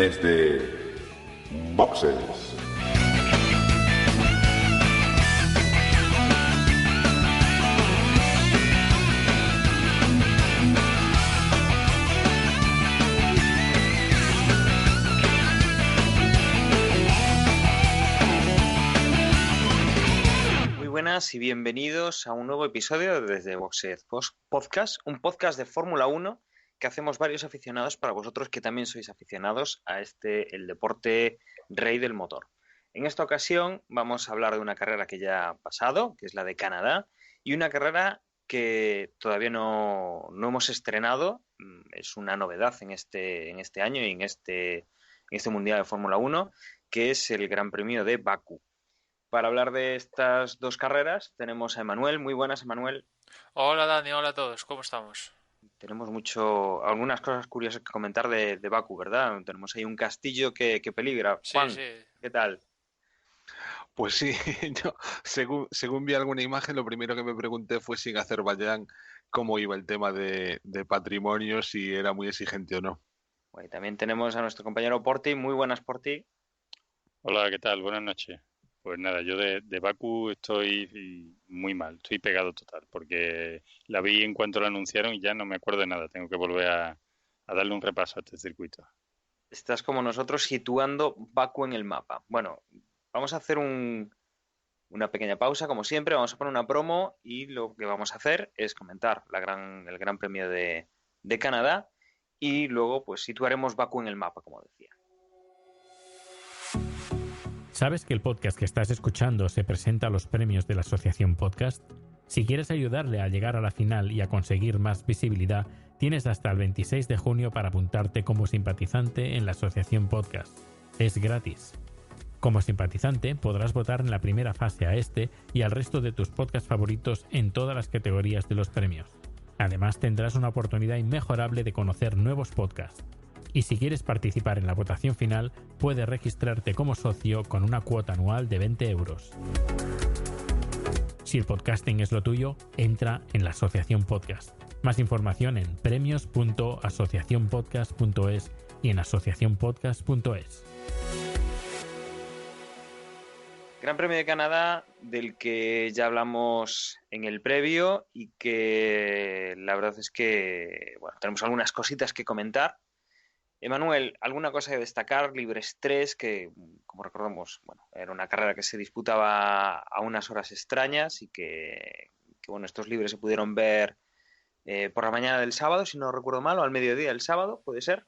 ediciones de Boxes. Buenas y bienvenidos a un nuevo episodio de Desde Boxed Podcast, un podcast de Fórmula 1 que hacemos varios aficionados para vosotros que también sois aficionados a el deporte rey del motor. En esta ocasión vamos a hablar de una carrera que ya ha pasado, que es la de Canadá, y una carrera que todavía no hemos estrenado, es una novedad en este año y en este Mundial de Fórmula 1, que es el Gran Premio de Bakú. Para hablar de estas dos carreras tenemos a Emanuel. Muy buenas, Emanuel. Hola Dani, hola a todos, ¿cómo estamos? Tenemos algunas cosas curiosas que comentar de Bakú, ¿verdad? Tenemos ahí un castillo que peligra. Juan, Sí. ¿qué tal? Pues sí, yo según vi alguna imagen, lo primero que me pregunté fue si en Azerbaiyán cómo iba el tema de patrimonio, si era muy exigente o no. Bueno, también tenemos a nuestro compañero Porti. Muy buenas, Porti. Hola, ¿qué tal? Buenas noches. Pues nada, yo de Bakú estoy muy mal, estoy pegado total, porque la vi en cuanto la anunciaron y ya no me acuerdo de nada, tengo que volver a darle un repaso a este circuito. Estás como nosotros situando Bakú en el mapa. Bueno, vamos a hacer una pequeña pausa, como siempre, vamos a poner una promo y lo que vamos a hacer es comentar el Gran Premio de Canadá y luego pues situaremos Bakú en el mapa, como decía. ¿Sabes que el podcast que estás escuchando se presenta a los premios de la Asociación Podcast? Si quieres ayudarle a llegar a la final y a conseguir más visibilidad, tienes hasta el 26 de junio para apuntarte como simpatizante en la Asociación Podcast. Es gratis. Como simpatizante podrás votar en la primera fase a este y al resto de tus podcasts favoritos en todas las categorías de los premios. Además tendrás una oportunidad inmejorable de conocer nuevos podcasts. Y si quieres participar en la votación final, puedes registrarte como socio con una cuota anual de 20 euros. Si el podcasting es lo tuyo, entra en la Asociación Podcast. Más información en premios.asociacionpodcast.es y en asociacionpodcast.es. Gran Premio de Canadá, del que ya hablamos en el previo y que la verdad es que tenemos algunas cositas que comentar. Emanuel, ¿alguna cosa que destacar? Libres 3, que como recordamos, era una carrera que se disputaba a unas horas extrañas y que estos libres se pudieron ver por la mañana del sábado, si no recuerdo mal, o al mediodía del sábado, ¿puede ser?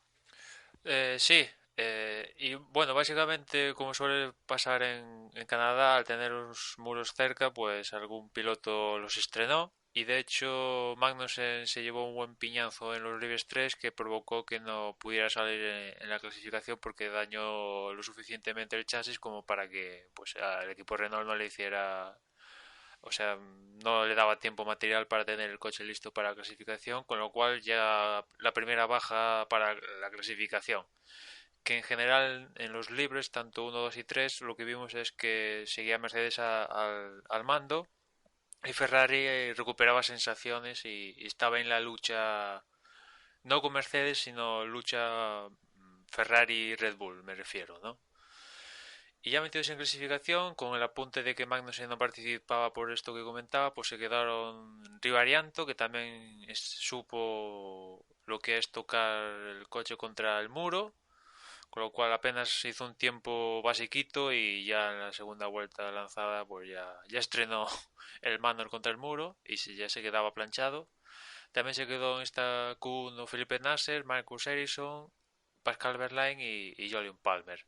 Sí, y bueno, básicamente como suele pasar en Canadá, al tener los muros cerca, pues algún piloto los estrenó. Y de hecho Magnussen se llevó un buen piñazo en los libres 3 que provocó que no pudiera salir en la clasificación porque dañó lo suficientemente el chasis como para que pues al equipo Renault no le hiciera, o sea, no le daba tiempo material para tener el coche listo para la clasificación, con lo cual ya la primera baja para la clasificación. Que en general en los libres, tanto 1, 2 y 3, lo que vimos es que seguía Mercedes al mando y Ferrari recuperaba sensaciones y estaba en la lucha, no con Mercedes, sino lucha Ferrari-Red Bull, me refiero, ¿no? Y ya metidos en clasificación, con el apunte de que Magnussen no participaba por esto que comentaba, pues se quedaron Rivarianto, que también supo lo que es tocar el coche contra el muro, con lo cual apenas hizo un tiempo basiquito y ya en la segunda vuelta lanzada pues ya estrenó el Manor contra el muro y ya se quedaba planchado. También se quedó en esta Q1 Felipe Nasser, Marcus Ericsson, Pascal Wehrlein y Jolyon Palmer.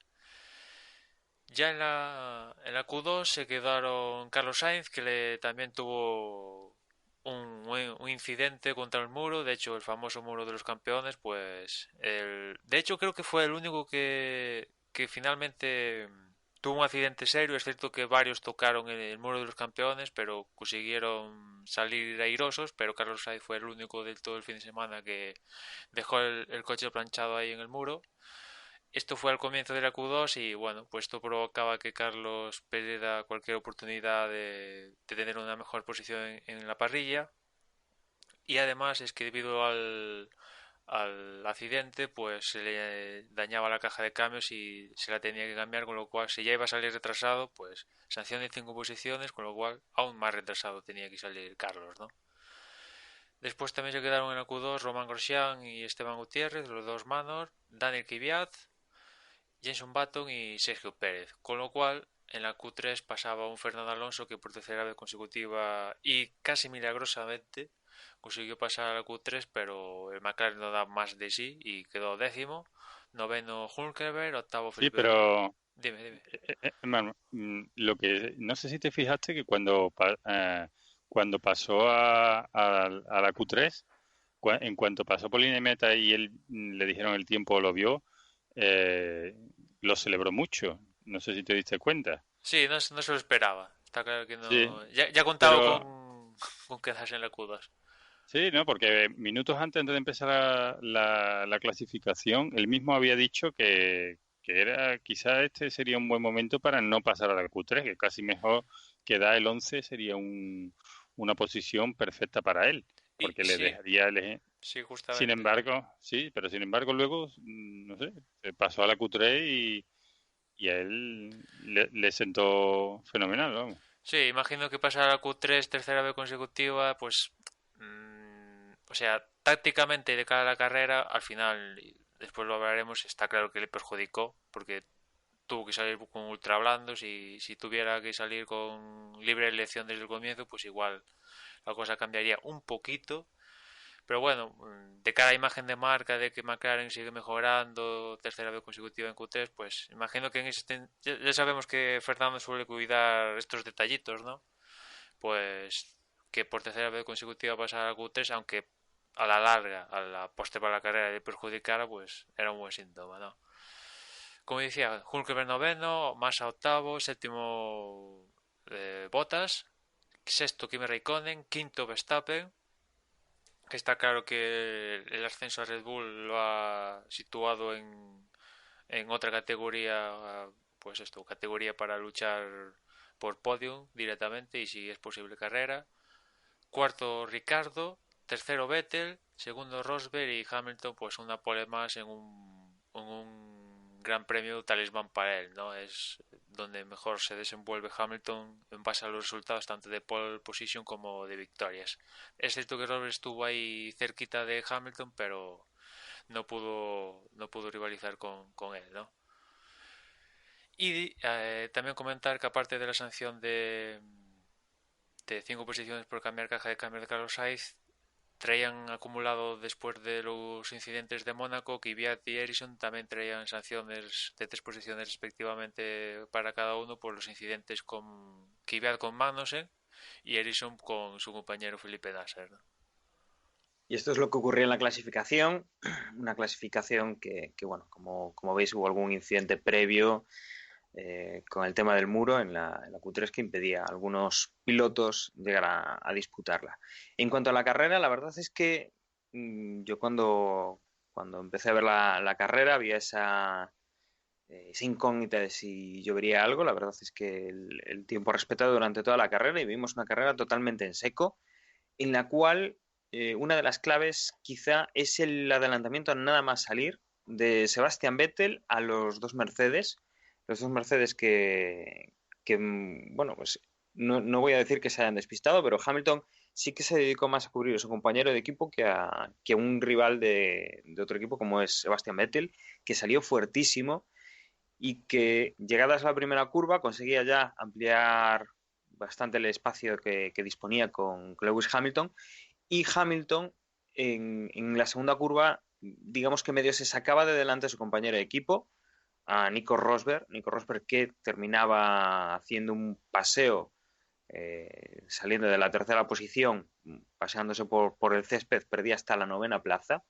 Ya en la Q2 se quedaron Carlos Sainz, que también tuvo un incidente contra el muro, de hecho el famoso muro de los campeones, pues de hecho creo que fue el único que finalmente tuvo un accidente serio. Es cierto que varios tocaron el muro de los campeones, pero consiguieron salir airosos, pero Carlos Sainz fue el único de todo el fin de semana que dejó el coche planchado ahí en el muro. Esto fue al comienzo de la Q2 y bueno, pues esto provocaba que Carlos perdiera cualquier oportunidad de tener una mejor posición en la parrilla. Y además es que debido al accidente, pues se le dañaba la caja de cambios y se la tenía que cambiar, con lo cual si ya iba a salir retrasado, pues sanción de 5 posiciones, con lo cual aún más retrasado tenía que salir Carlos, ¿no? Después también se quedaron en la Q2 Román Grosjean y Esteban Gutiérrez, los dos Manor, Daniel Kvyat, Jenson Button y Sergio Pérez, con lo cual en la Q3 pasaba un Fernando Alonso que por tercera vez consecutiva y casi milagrosamente consiguió pasar a la Q3, pero el McLaren no da más de sí y quedó décimo, noveno Hulkenberg, octavo Sí, Felipe. pero Dime. hermano, lo que no sé si te fijaste que cuando pasó a la Q3, en cuanto pasó por línea de meta y él le dijeron el tiempo, lo vio, eh, lo celebró mucho. No sé si te diste cuenta. Sí, no se lo esperaba. Está claro que Sí, no. Ya contaba pero con quedarse en la Q2. sí, ¿no? Porque minutos antes de empezar la clasificación, él mismo había dicho que era quizá este sería un buen momento para no pasar a la Q3, que casi mejor que da el 11 sería una posición perfecta para él, Y porque le sí, dejaría sí, Sin justamente. embargo, sí, pero sin embargo luego, no sé, se pasó a la Q3 y a él le sentó fenomenal, vamos. Sí, imagino que pasar a Q3 tercera vez consecutiva, pues, o sea, tácticamente de cara a la carrera, al final, y después lo hablaremos, está claro que le perjudicó, porque tuvo que salir con ultra blandos y si tuviera que salir con libre elección desde el comienzo, pues igual la cosa cambiaría un poquito. Pero bueno, de cara a imagen de marca de que McLaren sigue mejorando, tercera vez consecutiva en Q3, pues imagino que ya sabemos que Fernando suele cuidar estos detallitos, ¿no? Pues que por tercera vez consecutiva pasar a Q3, aunque a la larga, a la postre para la carrera le perjudicara, pues era un buen síntoma, ¿no? Como decía, Hulkenberg noveno, Massa octavo, séptimo Bottas, sexto Kimi Raikkonen, quinto Verstappen, que está claro que el ascenso a Red Bull lo ha situado en otra categoría, pues esto, categoría para luchar por podium directamente y si es posible carrera. Cuarto Ricardo, tercero Vettel, segundo Rosberg y Hamilton pues una pole más en un gran premio talismán para él, ¿no? Es donde mejor se desenvuelve Hamilton en base a los resultados tanto de pole position como de victorias. Es cierto que Rosberg estuvo ahí cerquita de Hamilton, pero no pudo rivalizar con él, ¿no? Y también comentar que aparte de la sanción de 5 posiciones por cambiar caja de cambio de Carlos Sainz, traían acumulado después de los incidentes de Mónaco, Kvyat y Ericsson también traían sanciones de 3 posiciones respectivamente para cada uno por los incidentes con Kvyat con Magnussen y Ericsson con su compañero Felipe Nasser, ¿no? Y esto es lo que ocurrió en la clasificación, una clasificación que bueno, como veis hubo algún incidente previo con el tema del muro en la Q3 que impedía a algunos pilotos llegar a disputarla. En cuanto a la carrera, la verdad es que yo cuando empecé a ver la carrera había esa incógnita de si llovería algo. La verdad es que el tiempo respetado durante toda la carrera y vimos una carrera totalmente en seco, en la cual una de las claves quizá es el adelantamiento nada más salir de Sebastian Vettel a los dos Mercedes que bueno, pues no voy a decir que se hayan despistado, pero Hamilton sí que se dedicó más a cubrir a su compañero de equipo que a un rival de otro equipo como es Sebastian Vettel, que salió fuertísimo y que llegadas a la primera curva conseguía ya ampliar bastante el espacio que disponía con Lewis Hamilton y Hamilton en la segunda curva digamos que medio se sacaba de delante a su compañero de equipo, a Nico Rosberg que terminaba haciendo un paseo saliendo de la tercera posición, paseándose por el césped, perdía hasta la novena plaza.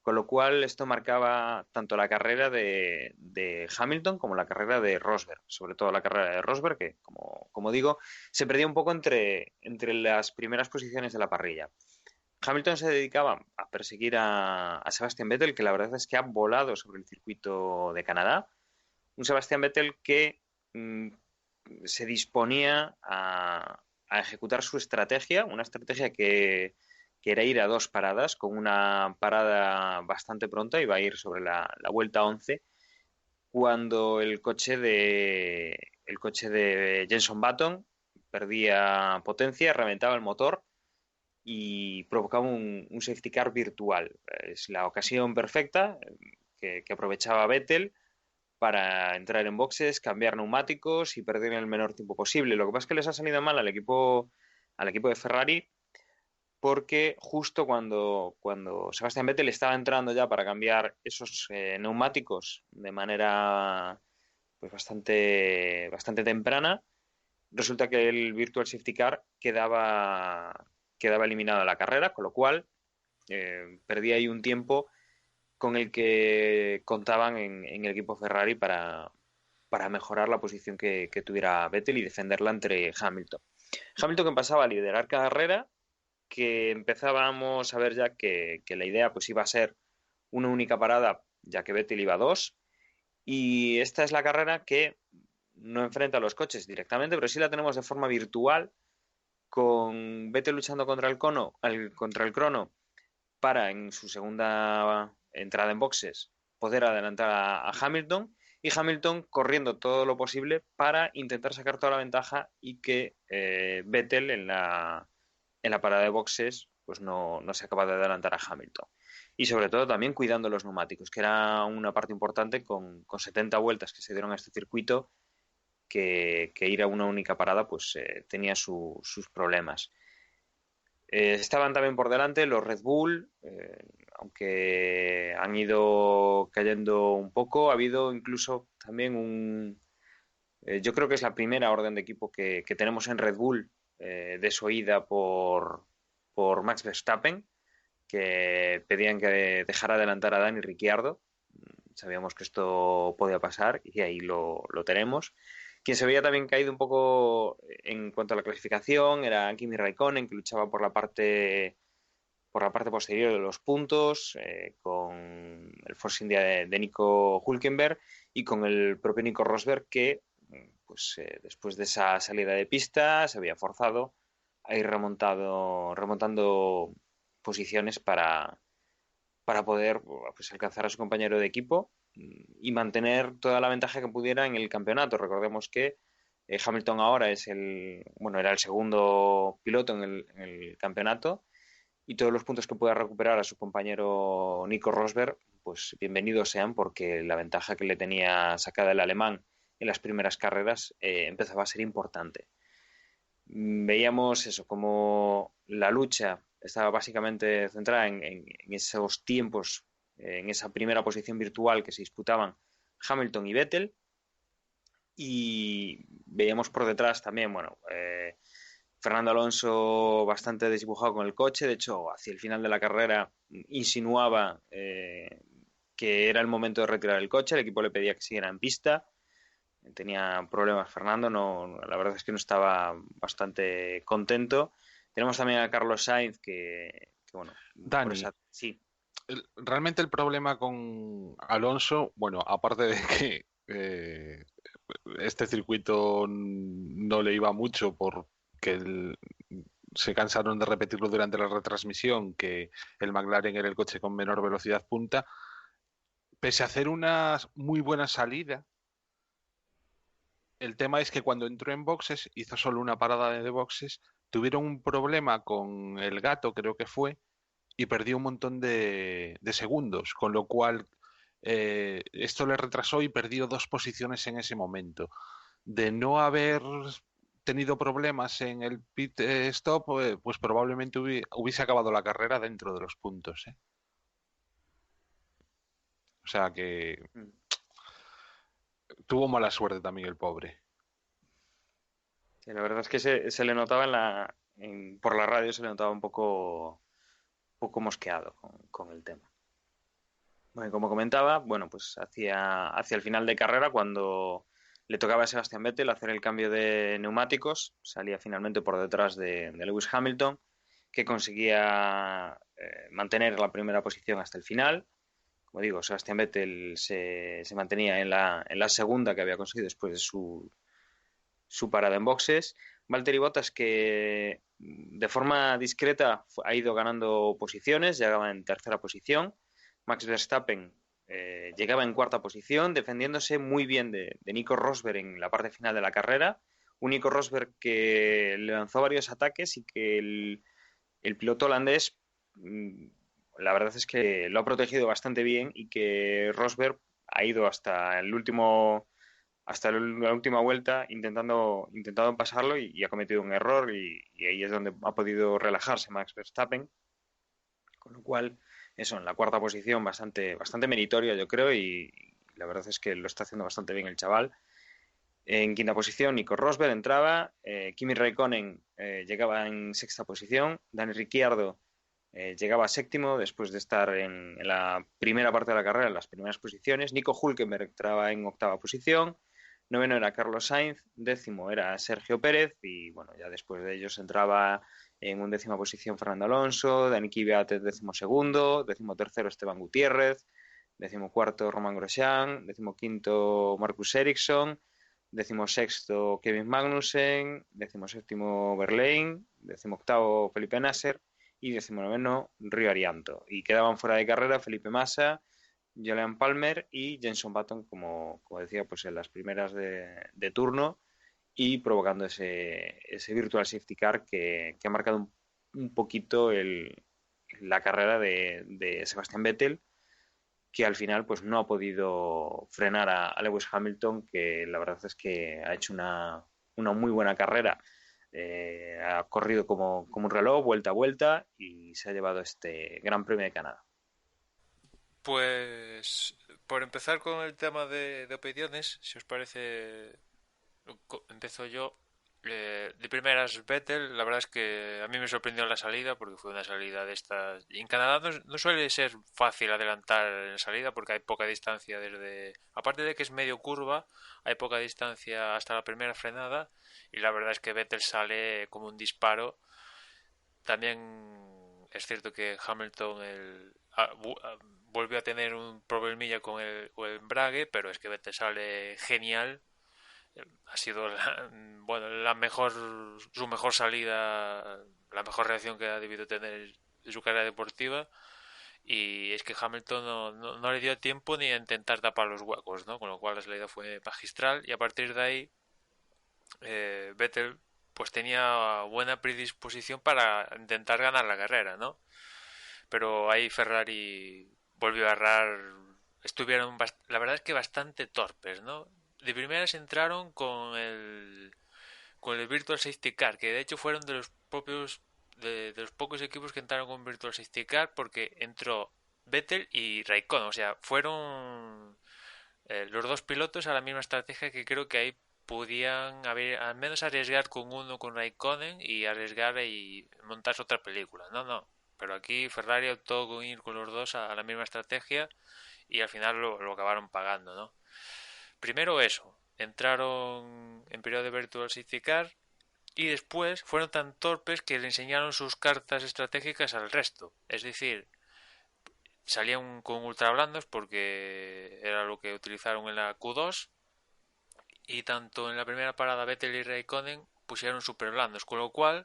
Con lo cual, esto marcaba tanto la carrera de Hamilton como la carrera de Rosberg. Sobre todo la carrera de Rosberg, que, como digo, se perdía un poco entre las primeras posiciones de la parrilla. Hamilton se dedicaba a perseguir a Sebastian Vettel, que la verdad es que ha volado sobre el circuito de Canadá. Un Sebastian Vettel que se disponía a ejecutar su estrategia, una estrategia que que era ir a 2 paradas, con una parada bastante pronta, iba a ir sobre la vuelta 11, cuando el coche de Jenson Button perdía potencia, reventaba el motor y provocaba un safety car virtual. Es la ocasión perfecta que aprovechaba Vettel para entrar en boxes, cambiar neumáticos y perder en el menor tiempo posible. Lo que pasa es que les ha salido mal al equipo de Ferrari, porque justo cuando Sebastian Vettel estaba entrando ya para cambiar esos neumáticos de manera pues bastante temprana, resulta que el Virtual Safety Car quedaba eliminado de la carrera, con lo cual perdía ahí un tiempo con el que contaban en el equipo Ferrari para mejorar la posición que tuviera Vettel y defenderla entre Hamilton. Hamilton, que pasaba a liderar carrera, que empezábamos a ver ya que la idea pues iba a ser una única parada, ya que Vettel iba a 2, y esta es la carrera que no enfrenta a los coches directamente, pero sí la tenemos de forma virtual, con Vettel luchando contra el crono para, en su segunda entrada en boxes, poder adelantar a Hamilton, y Hamilton corriendo todo lo posible para intentar sacar toda la ventaja y que Vettel en la parada de boxes pues no se acaba de adelantar a Hamilton. Y sobre todo también cuidando los neumáticos, que era una parte importante con 70 vueltas que se dieron a este circuito, que ir a una única parada pues tenía sus problemas. Estaban también por delante los Red Bull, aunque han ido cayendo un poco. Ha habido incluso también yo creo que es la primera orden de equipo que tenemos en Red Bull, desoída por Max Verstappen, que pedían que dejara adelantar a Dani Ricciardo. Sabíamos que esto podía pasar y ahí lo tenemos. Quien se veía también caído un poco en cuanto a la clasificación era Kimi Raikkonen, que luchaba por la parte posterior de los puntos, con el Force India de Nico Hülkenberg y con el propio Nico Rosberg, que pues después de esa salida de pista se había forzado a ir remontando posiciones para poder pues, alcanzar a su compañero de equipo y mantener toda la ventaja que pudiera en el campeonato. Recordemos que Hamilton ahora era el segundo piloto en el campeonato, y todos los puntos que pueda recuperar a su compañero Nico Rosberg, pues bienvenidos sean, porque la ventaja que le tenía sacada el alemán en las primeras carreras empezaba a ser importante. Veíamos eso, como la lucha estaba básicamente centrada en esos tiempos, en esa primera posición virtual que se disputaban Hamilton y Vettel, y veíamos por detrás también, Fernando Alonso bastante desdibujado con el coche. De hecho, hacia el final de la carrera insinuaba que era el momento de retirar el coche. El equipo le pedía que siguiera en pista. Tenía problemas Fernando, la verdad es que no estaba bastante contento. Tenemos también a Carlos Sainz, que Dani, sí. Realmente el problema con Alonso, bueno, aparte de que este circuito no le iba mucho porque se cansaron de repetirlo durante la retransmisión, que el McLaren era el coche con menor velocidad punta, pese a hacer una muy buena salida, el tema es que cuando entró en boxes, hizo solo una parada de boxes, tuvieron un problema con el gato, creo que fue, y perdió un montón de segundos, con lo cual esto le retrasó y perdió 2 posiciones en ese momento. De no haber tenido problemas en el pit stop, pues probablemente hubiese acabado la carrera dentro de los puntos. O sea que tuvo mala suerte también el pobre. Sí, la verdad es que se le notaba por la radio, se le notaba un poco mosqueado con el tema. Bueno, como comentaba, pues hacia el final de carrera, cuando le tocaba a Sebastian Vettel hacer el cambio de neumáticos, salía finalmente por detrás de Lewis Hamilton, que conseguía mantener la primera posición hasta el final. Como digo, Sebastian Vettel se mantenía en la segunda que había conseguido después de su parada en boxes. Valtteri Bottas que de forma discreta ha ido ganando posiciones, llegaba en tercera posición. Max Verstappen llegaba en cuarta posición, defendiéndose muy bien de Nico Rosberg en la parte final de la carrera. Un Nico Rosberg que le lanzó varios ataques y que el piloto holandés, la verdad es que lo ha protegido bastante bien y que Rosberg ha ido hasta la última vuelta intentando pasarlo y ha cometido un error y ahí es donde ha podido relajarse Max Verstappen, con lo cual eso en la cuarta posición bastante meritorio yo creo y la verdad es que lo está haciendo bastante bien el chaval. En quinta posición Nico Rosberg entraba, Kimi Raikkonen llegaba en sexta posición, Dani Ricciardo llegaba séptimo después de estar en la primera parte de la carrera, en las primeras posiciones. Nico Hülkenberg entraba en octava posición. Noveno era Carlos Sainz. Décimo era Sergio Pérez. Y bueno, ya después de ellos entraba en undécima posición Fernando Alonso. Dani Kvyat décimo segundo. Décimo tercero Esteban Gutiérrez. Décimo cuarto Romain Grosjean. Décimo quinto Marcus Ericsson. Décimo sexto Kevin Magnussen. Décimo séptimo Verlaine. Décimo octavo Felipe Nasser y 19º Río Arianto. Y quedaban fuera de carrera Felipe Massa, Julian Palmer y Jenson Button, como decía, pues en las primeras de turno y provocando ese virtual safety car que ha marcado un poquito la carrera de Sebastian Vettel, que al final pues no ha podido frenar a Lewis Hamilton, que la verdad es que ha hecho una muy buena carrera. Ha corrido como un reloj, vuelta a vuelta, y se ha llevado este Gran Premio de Canadá. Pues por empezar con el tema de opiniones, si os parece, empiezo yo. De primeras, Vettel, la verdad es que a mí me sorprendió la salida porque fue una salida de estas. Y en Canadá no suele ser fácil adelantar en salida porque hay poca distancia desde. Aparte de que es medio curva, hay poca distancia hasta la primera frenada. Y la verdad es que Vettel sale como un disparo. También es cierto que Hamilton volvió a tener un problemilla con el embrague, pero es que Vettel sale genial. Ha sido su mejor salida, la mejor reacción que ha debido tener en su carrera deportiva. Y es que Hamilton no le dio tiempo ni a intentar tapar los huecos, ¿no? Con lo cual la salida fue magistral y a partir de ahí Vettel pues tenía buena predisposición para intentar ganar la carrera, ¿no? Pero ahí Ferrari volvió a errar. Estuvieron, la verdad es que bastante torpes, ¿no? De primeras entraron con el Virtual Safety Car, que de hecho fueron de los propios de los pocos equipos que entraron con Virtual Safety Car, porque entró Vettel y Raikkonen, o sea, fueron los dos pilotos a la misma estrategia, que creo que ahí podían haber al menos arriesgar con uno, con Raikkonen, y arriesgar y montarse otra película. No, pero aquí Ferrari optó con ir con los dos a la misma estrategia y al final lo acabaron pagando, ¿no? Primero eso, entraron en periodo de Virtual Safety Car y después fueron tan torpes que le enseñaron sus cartas estratégicas al resto. Es decir, salían con ultra blandos porque era lo que utilizaron en la Q2 y tanto en la primera parada Vettel y Raikkonen pusieron super blandos, con lo cual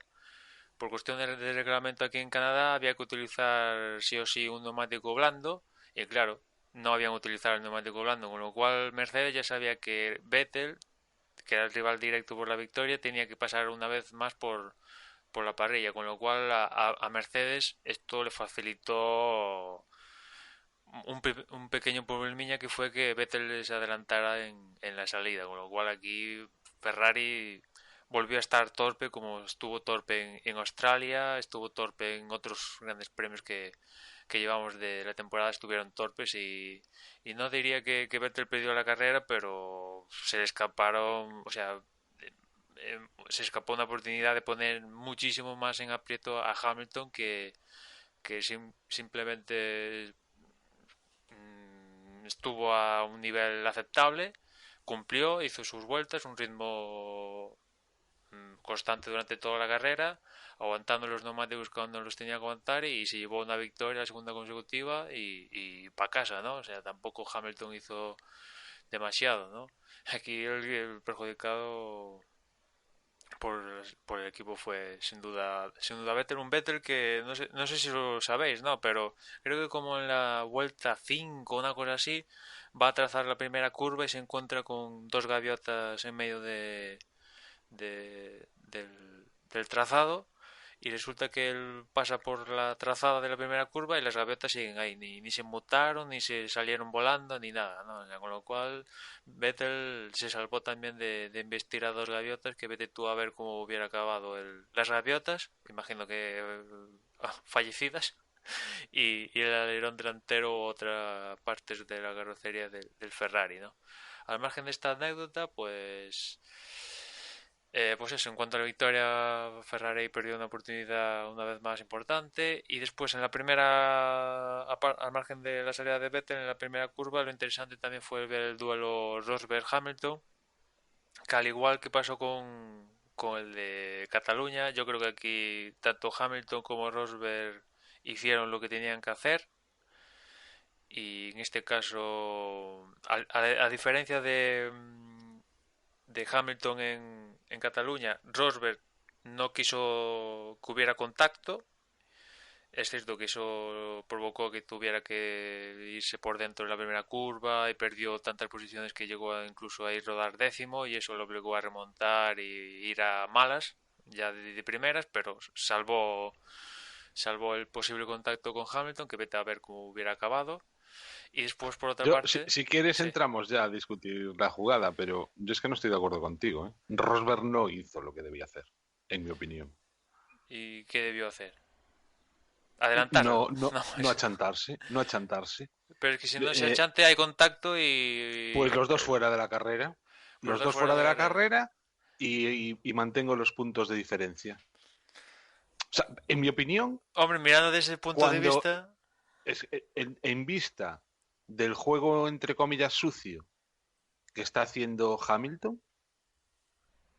por cuestión de reglamento aquí en Canadá había que utilizar sí o sí un neumático blando y claro, no habían utilizado el neumático blando, con lo cual Mercedes ya sabía que Vettel, que era el rival directo por la victoria, tenía que pasar una vez más por la parrilla, con lo cual a Mercedes esto le facilitó un pequeño problemilla, que fue que Vettel se adelantara en la salida, con lo cual aquí Ferrari volvió a estar torpe, como estuvo torpe en Australia, estuvo torpe en otros grandes premios que llevamos de la temporada, estuvieron torpes y no diría que Vettel perdió la carrera, pero se le escaparon, o sea, se escapó una oportunidad de poner muchísimo más en aprieto a Hamilton que simplemente estuvo a un nivel aceptable, cumplió, hizo sus vueltas, un ritmo constante durante toda la carrera, aguantando los neumáticos cuando los tenía que aguantar y se llevó una victoria, la segunda consecutiva y para casa, ¿no? O sea, tampoco Hamilton hizo demasiado, ¿no? Aquí el perjudicado por el equipo fue sin duda Vettel, un Vettel que no sé si lo sabéis, ¿no? Pero creo que como en la vuelta 5 una cosa así, va a trazar la primera curva y se encuentra con dos gaviotas en medio del trazado, y resulta que él pasa por la trazada de la primera curva y las gaviotas siguen ahí, ni se mutaron, ni se salieron volando, ni nada, ¿no? O sea, con lo cual Vettel se salvó también de embestir a dos gaviotas, que vete tú a ver cómo hubiera acabado las gaviotas, imagino que fallecidas, y el alerón delantero, otra parte de la carrocería del Ferrari, ¿no? Al margen de esta anécdota, pues eso, en cuanto a la victoria, Ferrari perdió una oportunidad una vez más importante, y después en la primera, al margen de la salida de Vettel, en la primera curva, lo interesante también fue ver el duelo Rosberg-Hamilton, que al igual que pasó con el de Cataluña, yo creo que aquí tanto Hamilton como Rosberg hicieron lo que tenían que hacer, y en este caso, a diferencia de Hamilton en Cataluña, Rosberg no quiso que hubiera contacto. Es cierto que eso provocó que tuviera que irse por dentro de la primera curva y perdió tantas posiciones que llegó incluso a ir rodar décimo, y eso lo obligó a remontar y ir a malas ya de primeras, pero salvó el posible contacto con Hamilton, que vete a ver cómo hubiera acabado. Y después, por otra parte... Si quieres, sí. entramos ya a discutir la jugada, pero yo es que no estoy de acuerdo contigo, ¿eh? Rosberg no hizo lo que debía hacer, en mi opinión. ¿Y qué debió hacer? Adelantarlo. No achantarse. Pero es que si no se achante hay contacto y... Pues los dos fuera de la carrera. Los dos fuera de la carrera y mantengo los puntos de diferencia. O sea, en mi opinión... Hombre, mirando desde ese punto de vista... En vista del juego, entre comillas, sucio que está haciendo Hamilton,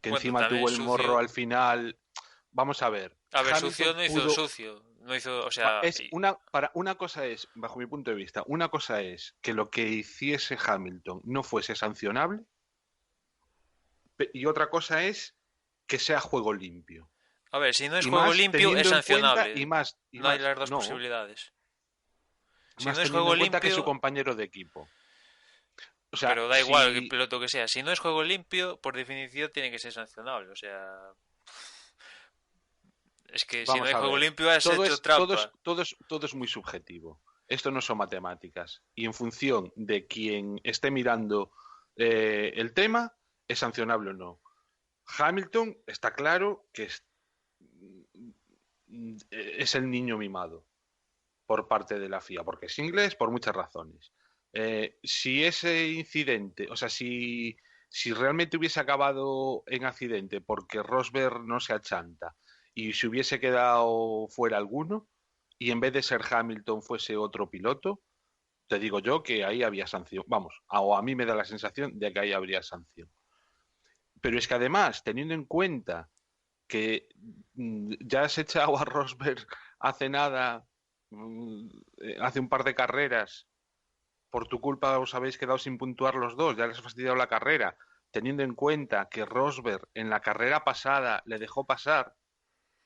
que encima tuvo el morro al final. Vamos a ver. A ver, sucio no hizo sucio. No hizo, o sea... Una cosa es, bajo mi punto de vista, una cosa es que lo que hiciese Hamilton no fuese sancionable, y otra cosa es que sea juego limpio. A ver, si no es juego limpio, es sancionable. No hay las dos posibilidades. Si no es juego limpio, que su compañero de equipo. O sea, pero da igual el piloto que sea. Si no es juego limpio, por definición tiene que ser sancionable. O sea, es que si no hay juego limpio has hecho trampa. Todo es muy subjetivo. Esto no son matemáticas. Y en función de quien esté mirando el tema, es sancionable o no. Hamilton está claro que es el niño mimado por parte de la FIA, porque es inglés por muchas razones. Si ese incidente, o sea, si realmente hubiese acabado en accidente porque Rosberg no se achanta y se hubiese quedado fuera alguno, y en vez de ser Hamilton fuese otro piloto, te digo yo que ahí había sanción. Vamos, o a mí me da la sensación de que ahí habría sanción. Pero es que además, teniendo en cuenta que ya has echado a Rosberg hace nada, hace un par de carreras, por tu culpa os habéis quedado sin puntuar los dos, ya les has fastidiado la carrera, teniendo en cuenta que Rosberg en la carrera pasada le dejó pasar,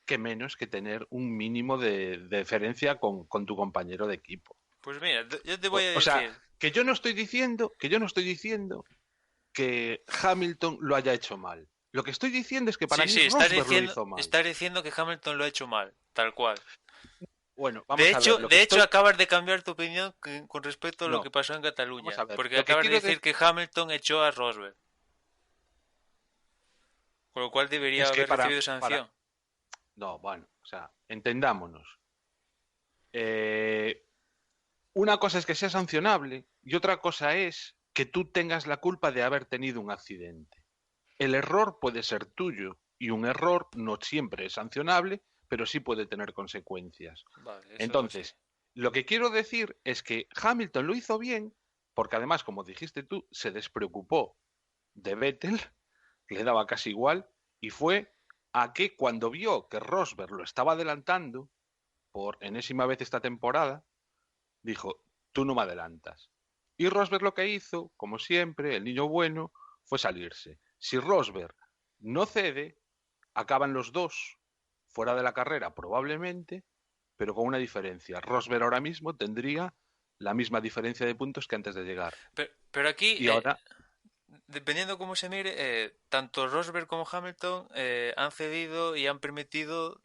que menos que tener un mínimo de deferencia con tu compañero de equipo. Pues mira, yo te voy a decir... O sea, que yo no estoy diciendo que Hamilton lo haya hecho mal. Lo que estoy diciendo es que para mí Rosberg lo hizo mal. Estás diciendo que Hamilton lo ha hecho mal, tal cual. Bueno, vamos a ver. De hecho, acabas de cambiar tu opinión con respecto a lo que pasó en Cataluña. Porque acabas de decir que Hamilton echó a Rosberg. Con lo cual debería haber recibido sanción. No, bueno, o sea, entendámonos. Una cosa es que sea sancionable y otra cosa es que tú tengas la culpa de haber tenido un accidente. El error puede ser tuyo y un error no siempre es sancionable, pero sí puede tener consecuencias. Vale, entonces, sí. Lo que quiero decir es que Hamilton lo hizo bien, porque además, como dijiste tú, se despreocupó de Vettel, le daba casi igual, y fue a que cuando vio que Rosberg lo estaba adelantando, por enésima vez esta temporada, dijo, tú no me adelantas. Y Rosberg lo que hizo, como siempre, el niño bueno, fue salirse. Si Rosberg no cede, acaban los dos fuera de la carrera probablemente, pero con una diferencia. Rosberg ahora mismo tendría la misma diferencia de puntos que antes de llegar. Pero aquí, Y ahora, dependiendo cómo se mire, tanto Rosberg como Hamilton han cedido y han permitido,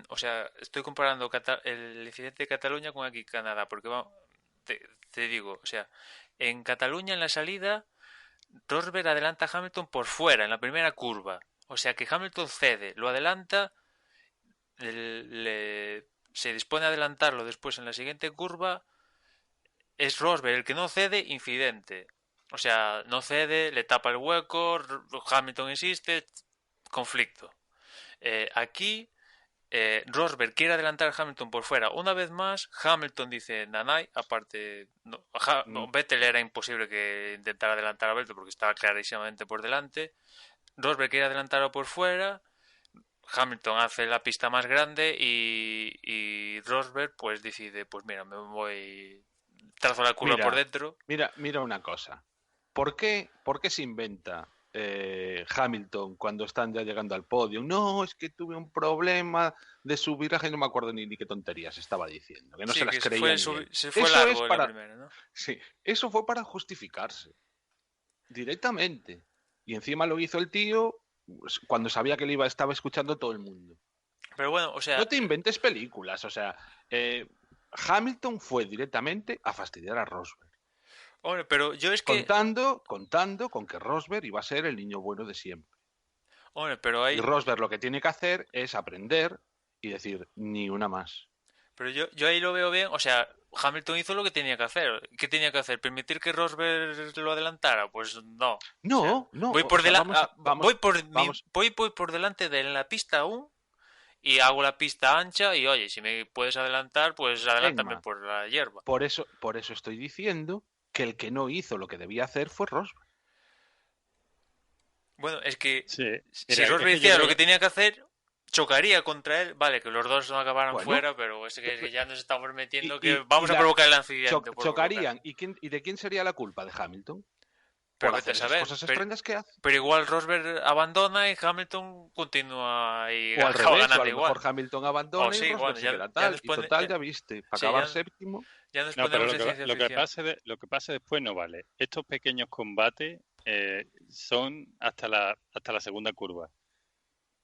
o sea, estoy comparando el incidente de Cataluña con aquí Canadá, porque te digo, o sea, en Cataluña en la salida, Rosberg adelanta a Hamilton por fuera, en la primera curva. O sea que Hamilton cede, lo adelanta, se dispone a adelantarlo después en la siguiente curva. Es Rosberg el que no cede, incidente. O sea, no cede, le tapa el hueco, Hamilton insiste, conflicto. Aquí Rosberg quiere adelantar a Hamilton por fuera. Una vez más, Hamilton dice Nanay, aparte, Vettel era imposible que intentara adelantar a Vettel porque estaba clarísimamente por delante. Rosberg quiere adelantarlo por fuera, Hamilton hace la pista más grande y Rosberg pues decide, pues mira, me voy, trazo la curva por dentro. Mira una cosa. ¿Por qué se inventa Hamilton cuando están ya llegando al podio? No, es que tuve un problema de su viraje, no me acuerdo ni qué tonterías estaba diciendo, que no Sí, se las que creía. se fue largo en para, la primera, ¿no? Sí, eso fue para justificarse directamente. Y encima lo hizo el tío cuando sabía que le estaba escuchando todo el mundo. Pero bueno, o sea, No te inventes películas, o sea, Hamilton fue directamente a fastidiar a Rosberg. hombre, pero yo es que Contando con que Rosberg iba a ser el niño bueno de siempre. hombre, pero hay Y Rosberg lo que tiene que hacer es aprender y decir, ni una más. Pero yo ahí lo veo bien, o sea, Hamilton hizo lo que tenía que hacer. ¿Qué tenía que hacer? ¿Permitir que Rosberg lo adelantara? Pues no. No, O sea, no. Voy O por sea, delante, vamos. voy por delante de él en la pista aún y hago la pista ancha y oye, si me puedes adelantar, pues adelántame Emma, por la hierba. por eso estoy diciendo que el que no hizo lo que debía hacer fue Rosberg. Bueno, es que Sí. si Mira, Rosberg es que yo hiciera creo lo que tenía que hacer, chocaría contra él. Vale, que los dos no acabaran Bueno, fuera, pero es que ya nos estamos metiendo y- que y- vamos y a la- provocar el accidente. por chocarían. ¿Y de quién sería la culpa? ¿De Hamilton? Pero Por vete a hacer esas saber, cosas extrañas que hace. pero igual Rosberg abandona y Hamilton continúa y O al acaba revés, o ganando a lo igual. mejor Hamilton abandona O sí, y Rosberg bueno, se ya- queda ya tal. nos Y pone- total, ya- ya viste, para sí, acabar ya- séptimo. Ya nos No, pero ponemos en ciencia lo que ficción. pase después no vale. Estos pequeños combates son hasta la segunda curva.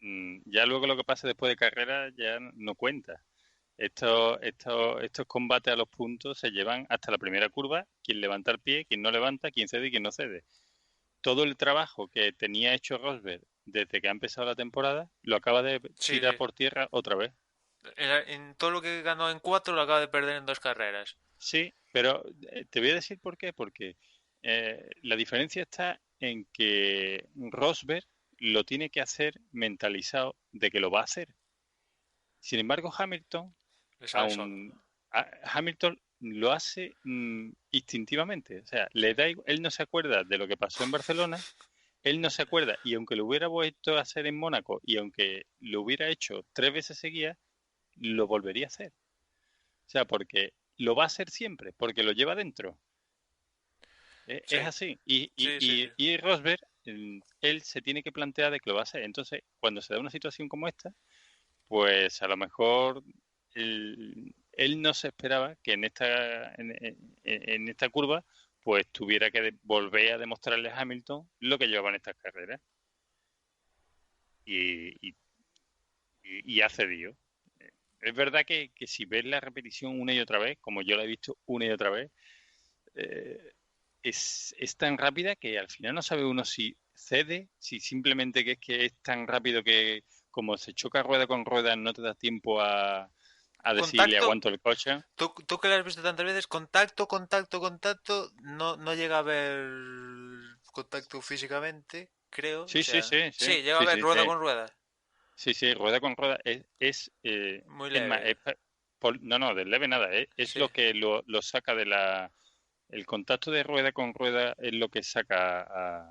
Ya luego lo que pase después de carrera ya no cuenta. Estos combates a los puntos se llevan hasta la primera curva, quien levanta el pie, quien no levanta, quien cede y quien no cede. Todo el trabajo que tenía hecho Rosberg desde que ha empezado la temporada lo acaba de Sí, tirar sí. por tierra otra vez. En todo lo que ganó en 4 lo acaba de perder en 2 carreras. Sí, pero te voy a decir por qué. Porque la diferencia está en que Rosberg lo tiene que hacer mentalizado de que lo va a hacer. Sin embargo, Hamilton, Le sale solo. Hamilton lo hace instintivamente. O sea, él no se acuerda de lo que pasó en Barcelona, él no se acuerda, y aunque lo hubiera vuelto a hacer en Mónaco, y aunque lo hubiera hecho 3 veces seguidas, lo volvería a hacer. O sea, porque lo va a hacer siempre, porque lo lleva dentro. Sí. Es así. Sí. Y Rosberg, él se tiene que plantear de que lo va a hacer. Entonces, cuando se da una situación como esta, pues a lo mejor él no se esperaba que en esta curva pues tuviera que volver a demostrarle a Hamilton lo que llevaba en estas carreras. Y ha cedido. Es verdad que si ves la repetición una y otra vez, como yo la he visto una y otra vez, es tan rápida que al final no sabe uno si cede, si simplemente que es tan rápido que como se choca rueda con rueda no te da tiempo a decirle aguanto el coche. Tú que lo has visto tantas veces, contacto, no llega a haber contacto físicamente, creo. Sí, o sea, sí. llega a haber rueda con rueda. Sí, rueda con rueda es Muy es más, leve. no, de leve nada, es Sí. lo que lo saca de el contacto de rueda con rueda es lo que saca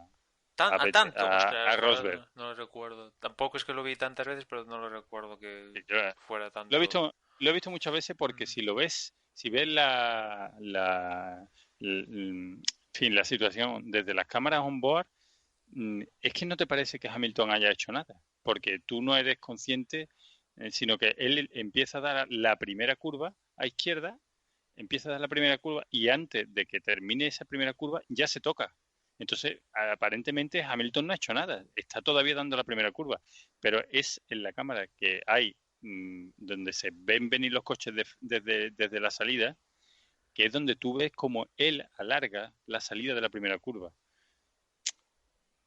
Tanto, a ostras, Rosberg. no lo recuerdo. Tampoco es que lo vi tantas veces, pero no lo recuerdo que Yo fuera tanto. lo he visto muchas veces porque si ves en fin, la situación desde las cámaras on board, es que no te parece que Hamilton haya hecho nada. porque tú no eres consciente, sino que él empieza a dar la primera curva a izquierda, empieza a dar la primera curva y antes de que termine esa primera curva ya se toca. Entonces, aparentemente Hamilton no ha hecho nada, está todavía dando la primera curva, pero es en la cámara que hay donde se ven venir los coches desde la salida, que es donde tú ves como él alarga la salida de la primera curva.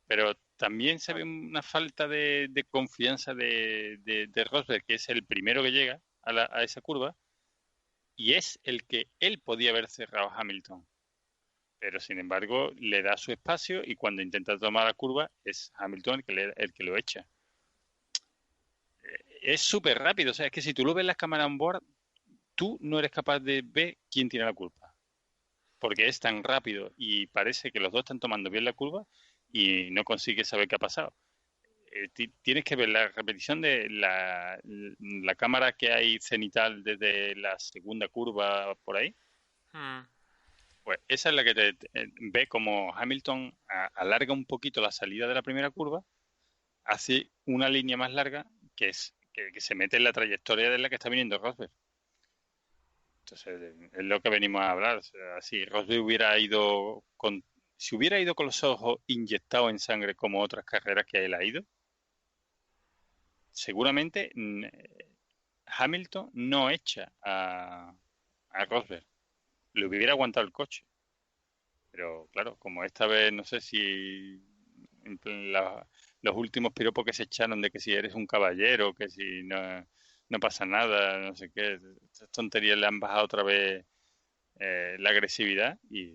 Pero también se ve una falta de confianza de Rosberg, que es el primero que llega a esa curva, y es el que él podía haber cerrado a Hamilton. Pero sin embargo le da su espacio y cuando intenta tomar la curva es Hamilton el que lo echa. Es súper rápido, o sea, es que si tú lo ves en las cámaras on board, tú no eres capaz de ver quién tiene la culpa. Porque es tan rápido y parece que los dos están tomando bien la curva y no consigues saber qué ha pasado. Tienes que ver la repetición de la cámara que hay cenital desde la segunda curva por ahí. Pues esa es la que te ve como Hamilton alarga un poquito la salida de la primera curva, hace una línea más larga que se mete en la trayectoria de la que está viniendo Rosberg. Entonces, es lo que venimos a hablar. O sea, si Rosberg si hubiera ido con los ojos inyectados en sangre como otras carreras que él ha ido, seguramente Hamilton no echa a Rosberg. Le hubiera aguantado el coche. Pero claro, como esta vez, no sé si los últimos piropos que se echaron de que si eres un caballero, que si no pasa nada, no sé qué, estas tonterías le han bajado otra vez la agresividad y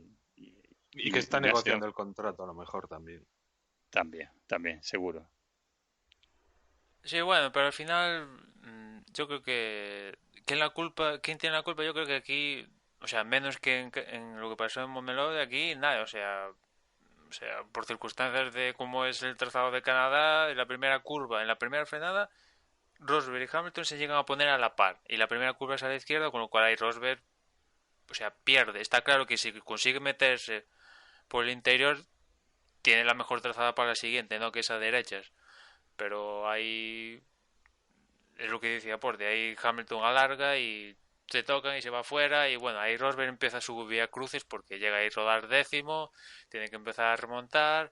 que está negociando el contrato a lo mejor también. También, seguro. Sí, bueno, pero al final yo creo que ¿quién tiene la culpa? Yo creo que aquí, o sea, menos que en lo que pasó en Montmeló, aquí nada, o sea, por circunstancias de cómo es el trazado de Canadá, en la primera curva, en la primera frenada, Rosberg y Hamilton se llegan a poner a la par y la primera curva es a la izquierda, con lo cual ahí Rosberg, o sea, pierde. Está claro que si consigue meterse por el interior, tiene la mejor trazada para la siguiente, no que es a derechas. Pero ahí es lo que decía Porte, ahí Hamilton alarga y se tocan y se va afuera y bueno, ahí Rosberg empieza su vía crucis porque llega a ir rodar décimo, tiene que empezar a remontar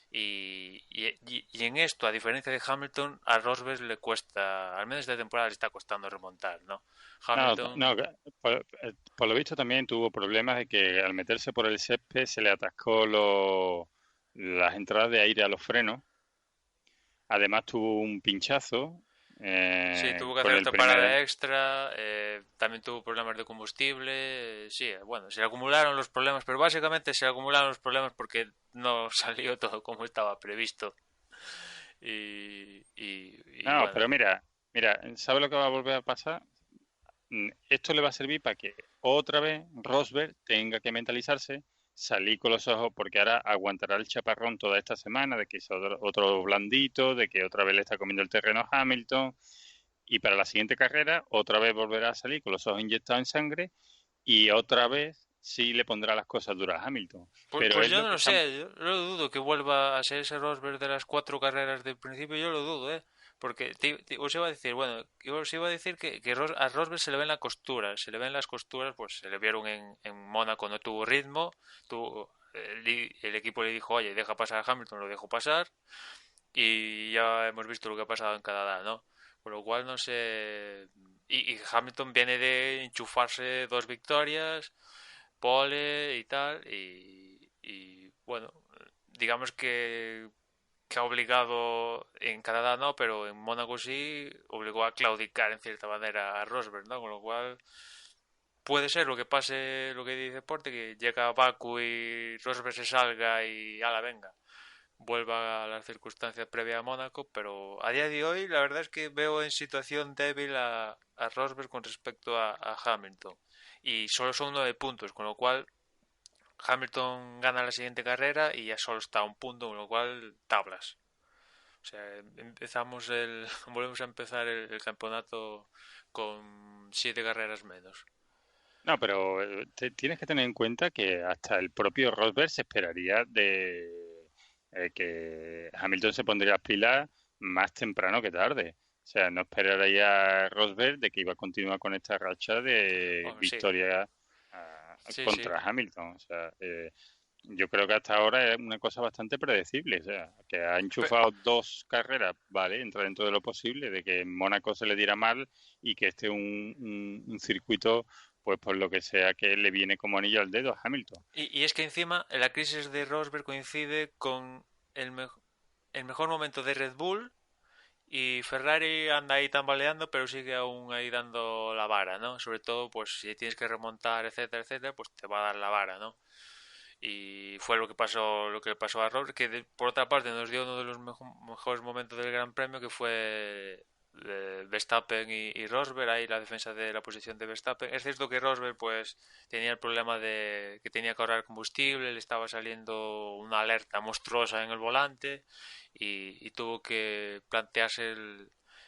y en esto, a diferencia de Hamilton, a Rosberg le cuesta, al menos esta temporada le está costando remontar, ¿no? Hamilton... No, por lo visto también tuvo problemas de que al meterse por el césped se le atascó las entradas de aire a los frenos. Además tuvo un pinchazo. Sí, tuvo que hacer otra parada extra, también tuvo problemas de combustible, sí, bueno, se le acumularon los problemas, pero básicamente se le acumularon los problemas porque no salió todo como estaba previsto. No, bueno. pero mira, ¿sabe lo que va a volver a pasar? Esto le va a servir para que otra vez Rosberg tenga que mentalizarse, salir con los ojos, porque ahora aguantará el chaparrón toda esta semana, de que es otro blandito, de que otra vez le está comiendo el terreno a Hamilton, y para la siguiente carrera otra vez volverá a salir con los ojos inyectados en sangre, y otra vez sí le pondrá las cosas duras a Hamilton. Pues yo no lo sé, yo lo dudo que vuelva a ser ese Rosberg de las 4 carreras del principio, yo lo dudo, porque os iba a decir, bueno, os iba a decir que a Rosberg se le ven las costuras, pues se le vieron en Mónaco, no tuvo ritmo, el equipo le dijo, oye, deja pasar a Hamilton, lo dejó pasar, y ya hemos visto lo que ha pasado en Canadá, ¿no? Con lo cual no sé, y Hamilton viene de enchufarse 2 victorias, pole y tal, y bueno, digamos que ha obligado, en Canadá no, pero en Mónaco sí, obligó a claudicar en cierta manera a Rosberg, ¿no? Con lo cual puede ser lo que pase, lo que dice Porte, que llega a Baku y Rosberg se salga y ala, venga, vuelva a las circunstancias previas a Mónaco, pero a día de hoy la verdad es que veo en situación débil a Rosberg con respecto a Hamilton, y solo son 9 puntos, con lo cual Hamilton gana la siguiente carrera y ya solo está a un punto, con lo cual tablas. O sea, volvemos a empezar el campeonato con 7 carreras menos. No, pero tienes que tener en cuenta que hasta el propio Rosberg se esperaría de que Hamilton se pondría las pilas más temprano que tarde. O sea, no esperaría a Rosberg de que iba a continuar con esta racha de Bueno, sí, victoria sí, sí. contra Hamilton. O sea, yo creo que hasta ahora es una cosa bastante predecible. O sea, que ha Pe- enchufado 2 carreras, vale, entra dentro de lo posible, de que en Mónaco se le diera mal y que este un circuito, pues por lo que sea, que le viene como anillo al dedo a Hamilton. y es que encima la crisis de Rosberg coincide con el, el mejor momento de Red Bull y Ferrari anda ahí tambaleando, pero sigue aún ahí dando la vara, ¿no? Sobre todo, pues si tienes que remontar, etcétera, etcétera, pues te va a dar la vara, ¿no? Y fue lo que pasó a Rosberg, que por otra parte nos dio uno de los mejores momentos del Gran Premio, que fue Verstappen y Rosberg, ahí la defensa de la posición de Verstappen. Es cierto que Rosberg pues tenía el problema de que tenía que ahorrar combustible, le estaba saliendo una alerta monstruosa en el volante y tuvo que plantearse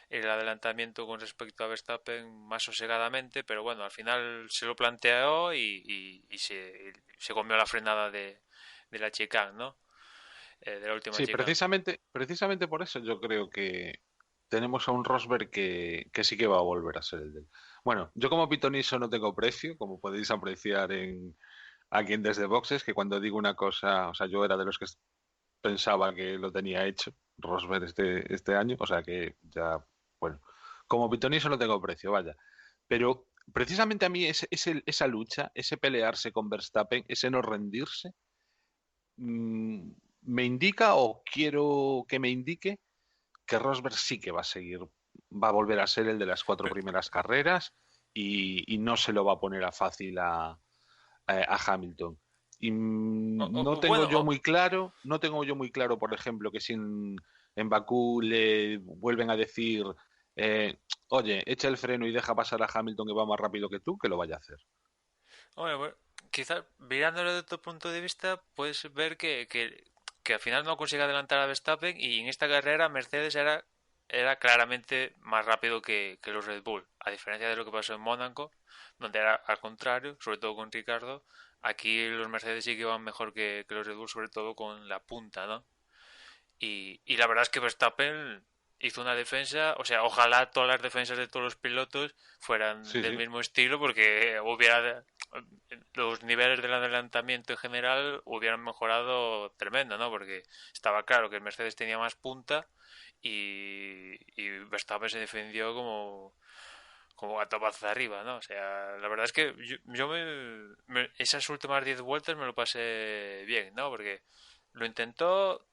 el adelantamiento con respecto a Verstappen más sosegadamente, pero bueno, al final se lo planteó y se comió la frenada de la chicane, ¿no? De la última Sí, chicane. precisamente por eso yo creo que tenemos a un Rosberg que sí que va a volver a ser el del. Bueno, yo como pitoniso no tengo precio, como podéis apreciar aquí en Desde Boxes, que cuando digo una cosa, o sea, yo era de los que pensaba que lo tenía hecho, Rosberg este año, o sea que ya, bueno, como pitoniso no tengo precio, vaya. Pero precisamente a mí esa lucha, ese pelearse con Verstappen, ese no rendirse, mm, me indica o quiero que me indique que Rosberg sí que va a seguir, va a volver a ser el de las 4 primeras carreras y no se lo va a poner a fácil a Hamilton. Y no tengo Bueno, yo muy claro, no tengo yo muy claro, por ejemplo, que si en Bakú le vuelven a decir, oye, echa el freno y deja pasar a Hamilton que va más rápido que tú, que lo vaya a hacer. bueno, quizás mirándolo desde otro punto de vista, puedes ver que al final no consigue adelantar a Verstappen y en esta carrera Mercedes era claramente más rápido que los Red Bull, a diferencia de lo que pasó en Mónaco, donde era al contrario, sobre todo con Ricardo. Aquí los Mercedes sí que van mejor que los Red Bull, sobre todo con la punta, ¿no? Y la verdad es que Verstappen hizo una defensa, o sea, ojalá todas las defensas de todos los pilotos fueran Sí, del sí. mismo estilo, porque hubiera los niveles del adelantamiento en general hubieran mejorado tremendo, ¿no? Porque estaba claro que el Mercedes tenía más punta y Verstappen se defendió como gato patas arriba, ¿no? O sea, la verdad es que yo esas últimas 10 vueltas me lo pasé bien, ¿no? Porque lo intentó,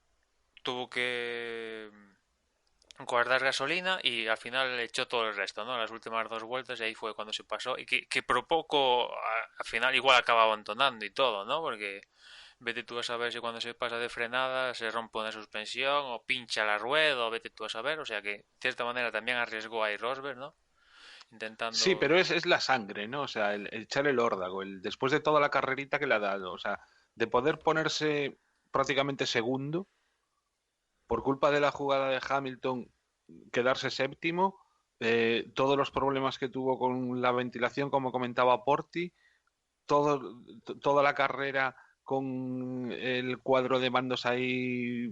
tuvo que guardar gasolina y al final echó todo el resto, ¿no? Las últimas 2 vueltas y ahí fue cuando se pasó y que por poco al final igual acaba abandonando y todo, ¿no? Porque vete tú a saber si cuando se pasa de frenada se rompe una suspensión o pincha la rueda o vete tú a saber, o sea que de cierta manera también arriesgó a Rosberg, ¿no? Sí, Intentando. pero es la sangre, ¿no? O sea, el echar el órdago, después de toda la carrerita que le ha dado, o sea, de poder ponerse prácticamente segundo por culpa de la jugada de Hamilton, quedarse séptimo, todos los problemas que tuvo con la ventilación, como comentaba Porti, toda la carrera con el cuadro de mandos ahí,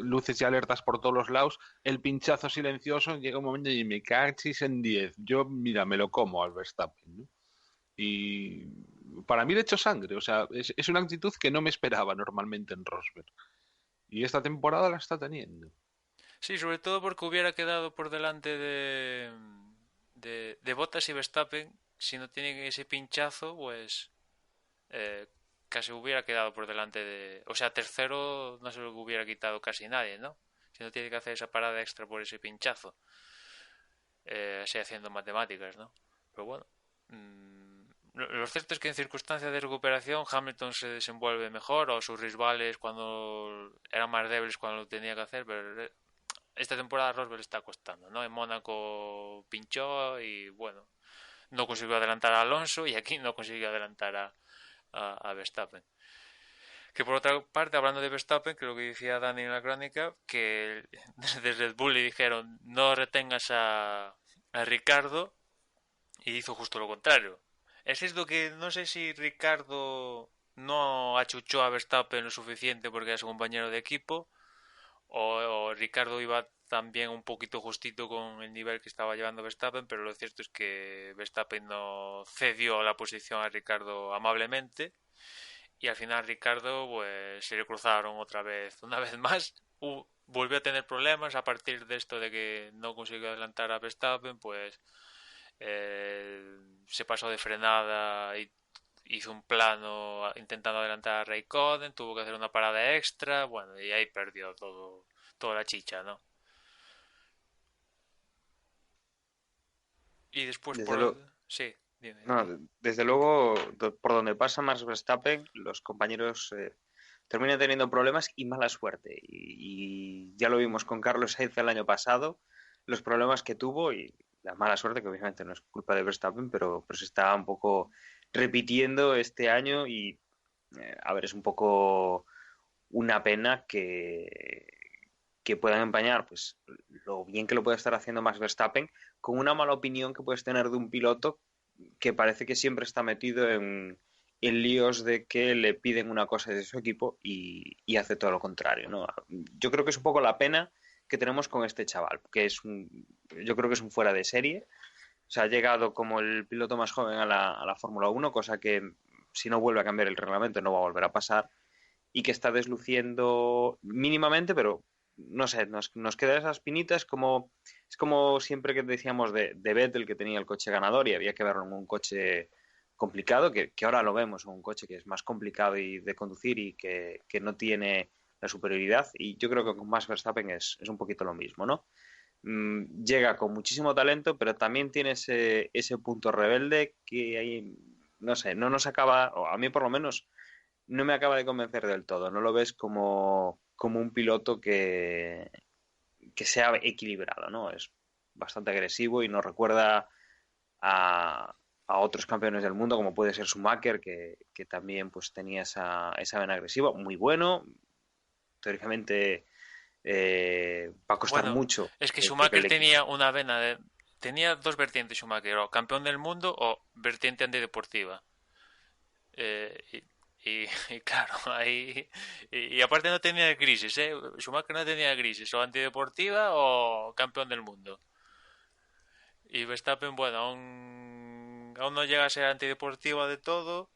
luces y alertas por todos los lados, el pinchazo silencioso, llega un momento y me cachis en 10. Yo, mira, me lo como al Verstappen, ¿no? Y para mí le echo sangre, o sea, es una actitud que no me esperaba normalmente en Rosberg. Y esta temporada la está teniendo. Sí, sobre todo porque hubiera quedado por delante de Bottas y Verstappen. Si no tienen ese pinchazo, pues eh, casi hubiera quedado por delante de. O sea, tercero no se lo hubiera quitado casi nadie, ¿no? Si no tiene que hacer esa parada extra por ese pinchazo. Así haciendo matemáticas, ¿no? Pero bueno. Lo cierto es que en circunstancias de recuperación Hamilton se desenvuelve mejor o sus rivales cuando eran más débiles cuando lo tenía que hacer, pero esta temporada a Rosberg le está costando, ¿no? En Mónaco pinchó y bueno, no consiguió adelantar a Alonso y aquí no consiguió adelantar a Verstappen. Que por otra parte, hablando de Verstappen, que lo que decía Dani en la crónica, que desde Red Bull le dijeron no retengas a Ricardo y hizo justo lo contrario. Es cierto que no sé si Ricardo no achuchó a Verstappen lo suficiente porque era su compañero de equipo o Ricardo iba también un poquito justito con el nivel que estaba llevando Verstappen, pero lo cierto es que Verstappen no cedió la posición a Ricardo amablemente y al final Ricardo pues se le cruzaron otra vez, una vez más. Volvió a tener problemas a partir de esto de que no consiguió adelantar a Verstappen, pues se pasó de frenada y hizo un plano intentando adelantar a Raikkonen, tuvo que hacer una parada extra, bueno, y ahí perdió toda la chicha, ¿no? Y después Desde luego, Sí, dime. no, desde luego, por donde pasa Max Verstappen, los compañeros terminan teniendo problemas y mala suerte. Y ya lo vimos con Carlos Sainz el año pasado, los problemas que tuvo y la mala suerte, que obviamente no es culpa de Verstappen, pero se está un poco repitiendo este año y, a ver, es un poco una pena que puedan empañar pues lo bien que lo puede estar haciendo Max Verstappen con una mala opinión que puedes tener de un piloto que parece que siempre está metido en líos de que le piden una cosa de su equipo y hace todo lo contrario, ¿no? Yo creo que es un poco la pena que tenemos con este chaval, que yo creo que es un fuera de serie. O sea, ha llegado como el piloto más joven a la Fórmula 1, cosa que si no vuelve a cambiar el reglamento no va a volver a pasar, y que está desluciendo mínimamente, pero no sé, nos queda esa espinita, es como siempre que decíamos de Vettel, que tenía el coche ganador y había que verlo en un coche complicado, que ahora lo vemos en un coche que es más complicado de conducir y que no tiene la superioridad, y yo creo que con Max Verstappen es un poquito lo mismo, ¿no? Llega con muchísimo talento, pero también tiene ese punto rebelde que ahí, no sé, no nos acaba, o a mí por lo menos, no me acaba de convencer del todo. No lo ves como un piloto que sea equilibrado, ¿no? Es bastante agresivo y nos recuerda a otros campeones del mundo, como puede ser Schumacher, que también pues tenía esa vena agresiva, muy bueno. Teóricamente va a costar Bueno, mucho es que que el Schumacher equipo. tenía una vena de... Tenía dos vertientes Schumacher, o campeón del mundo o vertiente antideportiva. Y claro, ahí... Y aparte no tenía crisis, ¿eh? Schumacher no tenía crisis, o antideportiva o campeón del mundo. Y Verstappen, bueno, aún no llega a ser antideportiva de todo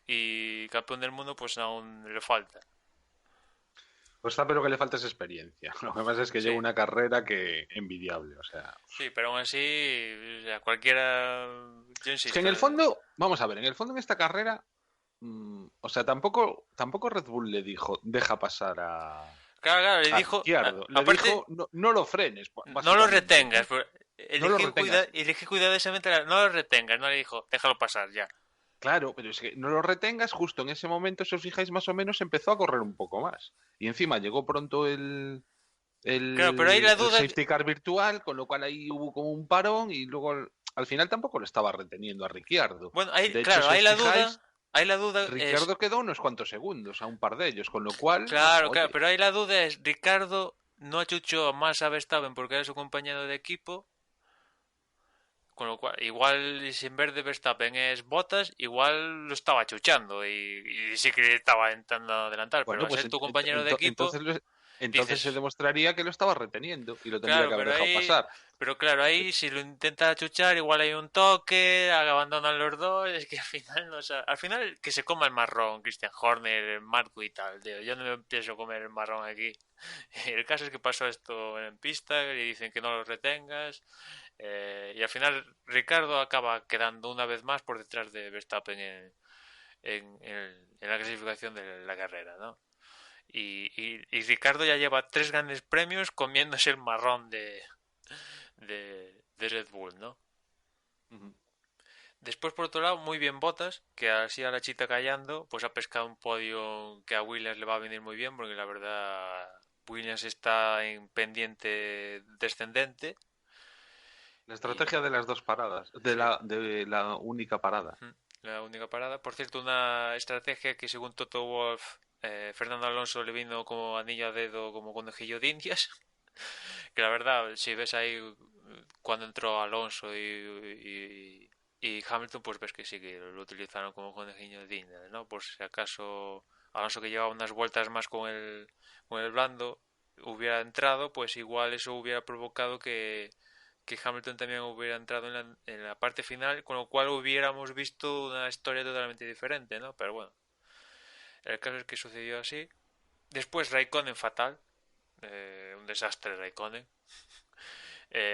y campeón del mundo pues aún le falta. Pues está, pero que le falta es experiencia. Lo que pasa es que lleva Sí, una carrera que envidiable, o sea. sí, pero aún así, o sea, cualquiera, yo Es que en insisto, el fondo, vamos a ver, en el fondo en esta carrera, o sea, tampoco Red Bull le dijo, deja pasar claro, claro, le a dijo, Ricciardo. Le aparte, dijo, no, no lo frenes, no lo básicamente, retengas, ¿no? pero No lo retengas. elegí cuidadosamente, no lo retengas, no le dijo, déjalo pasar ya. Claro, pero es que no lo retengas, justo en ese momento, si os fijáis más o menos, empezó a correr un poco más. Y encima llegó pronto Claro, pero ahí la el duda, safety car virtual, con lo cual ahí hubo como un parón y luego al final tampoco lo estaba reteniendo a Ricciardo. bueno, ahí, De hecho, claro, si os fijáis, ahí la duda es, Ricciardo quedó unos cuantos segundos a un par de ellos, con lo cual, bueno, claro, claro, oye, pero ahí la duda es, Ricardo no achuchó más a Verstappen porque era su compañero de equipo. Con lo cual, igual si en vez de Verstappen es Bottas, igual lo estaba chuchando y sí que estaba intentando adelantar, pero bueno, al pues ser tu compañero de equipo, entonces, entonces se dices, demostraría que lo estaba reteniendo y lo tendría claro, que haber dejado pasar. pero claro, ahí si lo intenta chuchar, igual hay un toque, abandonan los dos, es que al final, no, o sea, al final que se coma el marrón, Christian Horner, Marco y tal, tío, yo no me empiezo a comer el marrón aquí. El caso es que pasó esto en pista y dicen que no lo retengas. Y al final Ricardo acaba quedando una vez más por detrás de Verstappen en la clasificación de la carrera, ¿no? Y Ricardo ya lleva 3 grandes premios comiéndose el marrón de Red Bull, ¿no? Ujú. Después, por otro lado, muy bien Bottas, que así a la chita callando, pues ha pescado un podio que a Williams le va a venir muy bien, porque la verdad Williams está en pendiente descendente. La Y estrategia de las dos paradas, sí, de la única parada. la única parada. Por cierto, una estrategia que según Toto Wolff, Fernando Alonso le vino como anillo a dedo, como conejillo de Indias. Que la verdad, si ves ahí cuando entró Alonso y Hamilton, pues ves que sí que lo utilizaron como conejillo de Indias, ¿no? Por si acaso Alonso, que llevaba unas vueltas más con el blando, hubiera entrado, pues igual eso hubiera provocado que Hamilton también hubiera entrado en la parte final, con lo cual hubiéramos visto una historia totalmente diferente, ¿no? Pero bueno, el caso es que sucedió así. Después Raikkonen fatal, un desastre Raikkonen.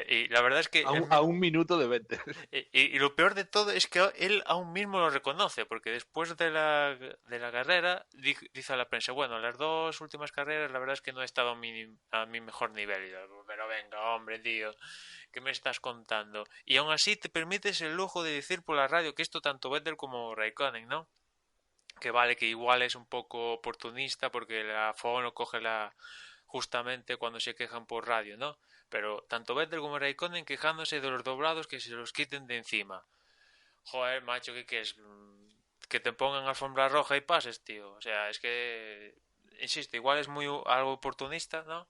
Y la verdad es que A un minuto de Vettel. y lo peor de todo es que él aún mismo lo reconoce, porque después de la carrera dice a la prensa, bueno, las dos últimas carreras la verdad es que no he estado a mi mejor nivel. Y yo, pero venga, hombre, tío, ¿qué me estás contando? Y aún así te permites el lujo de decir por la radio que esto tanto Vettel como Raikkonen, ¿no? Que vale, que igual es un poco oportunista porque la FOM lo coge justamente cuando se quejan por radio, ¿no? Pero tanto Vettel como Raikkonen quejándose de los doblados que se los quiten de encima. Joder, macho, ¿qué es? Que te pongan alfombra roja y pases, tío. O sea, es que, insisto, igual es muy algo oportunista, ¿no?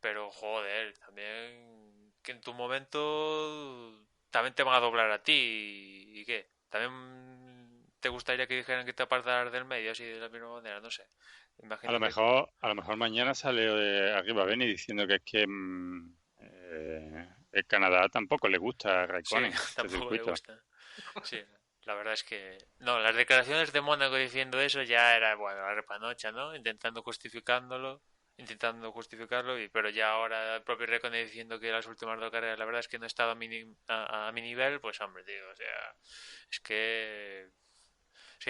Pero joder, también que en tu momento también te van a doblar a ti y qué. También te gustaría que dijeran que te apartaras del medio así de la misma manera, no sé. Imagino A lo mejor mañana sale arriba Beni diciendo que es que el Canadá tampoco le gusta a Raikkonen, sí, este tampoco le circuito. gusta. Sí, la verdad es que no, las declaraciones de Mónaco diciendo eso ya era, bueno, la repanocha, ¿no? Intentando justificarlo, pero ya ahora el propio Raikkonen diciendo que las últimas dos carreras la verdad es que no he estado a mi nivel, pues hombre, tío, o sea, es que